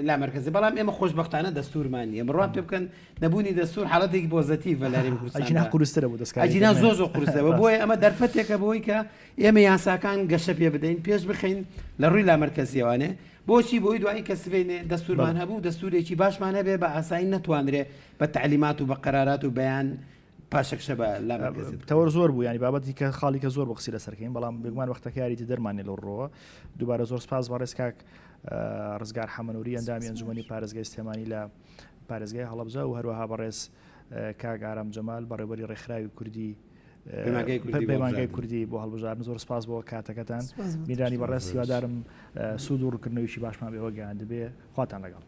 لا مرکزی بەڵام ئێمە خۆشبەختانە دەستورمانیە بڕوان پێ بکەن نەبوونی دەستور حاڵەتێکی پۆزتیڤ لە هەرێمی کوردستان قورسترە بوو ئەجینا زۆر قورسەوە بۆیە ئەمە دەرفەتێکە بۆی کە ئێمە یاساکان گەشە پێ بدەین پێش بخەین لە ڕووی لا مرکزیەوانێ بۆچی بۆی دوایی کە سبێنێ دەستورمان هەبوو دەستورێکی باشمان هەبێ بە ئاسایی نەتوانرێ بە تعلیمات و بە قەرارات و بەیان پاشەکشە بە لا تەوەر زۆر بوو ینی بابەتی کە خاڵیکە زۆر بەخسی لەسەرکەین بەڵام بگومان وەختەکەیاریتی دەرمانێ لەو ڕۆوە دووبارە زۆر سپاس بە ڕێزکاک ڕزگار حەمەنووری ئەندامی ئەنجومەنی پارێزگای سلێمانی لە پارێزگای هەڵەبجە و هەروەها بەڕێز کاک ئارام جەمال بەڕێوەبەری ڕێکخراوی کوردی پەیمانگای کوردی بۆ هەڵبژاردن زۆر سپاس بۆ کاتەکەتان میرانی بەڕێز هیوادارم سوود و ڕوونکردنەوەیشی باشمان بێوە گەیاندبێ خواتان لەگەڵ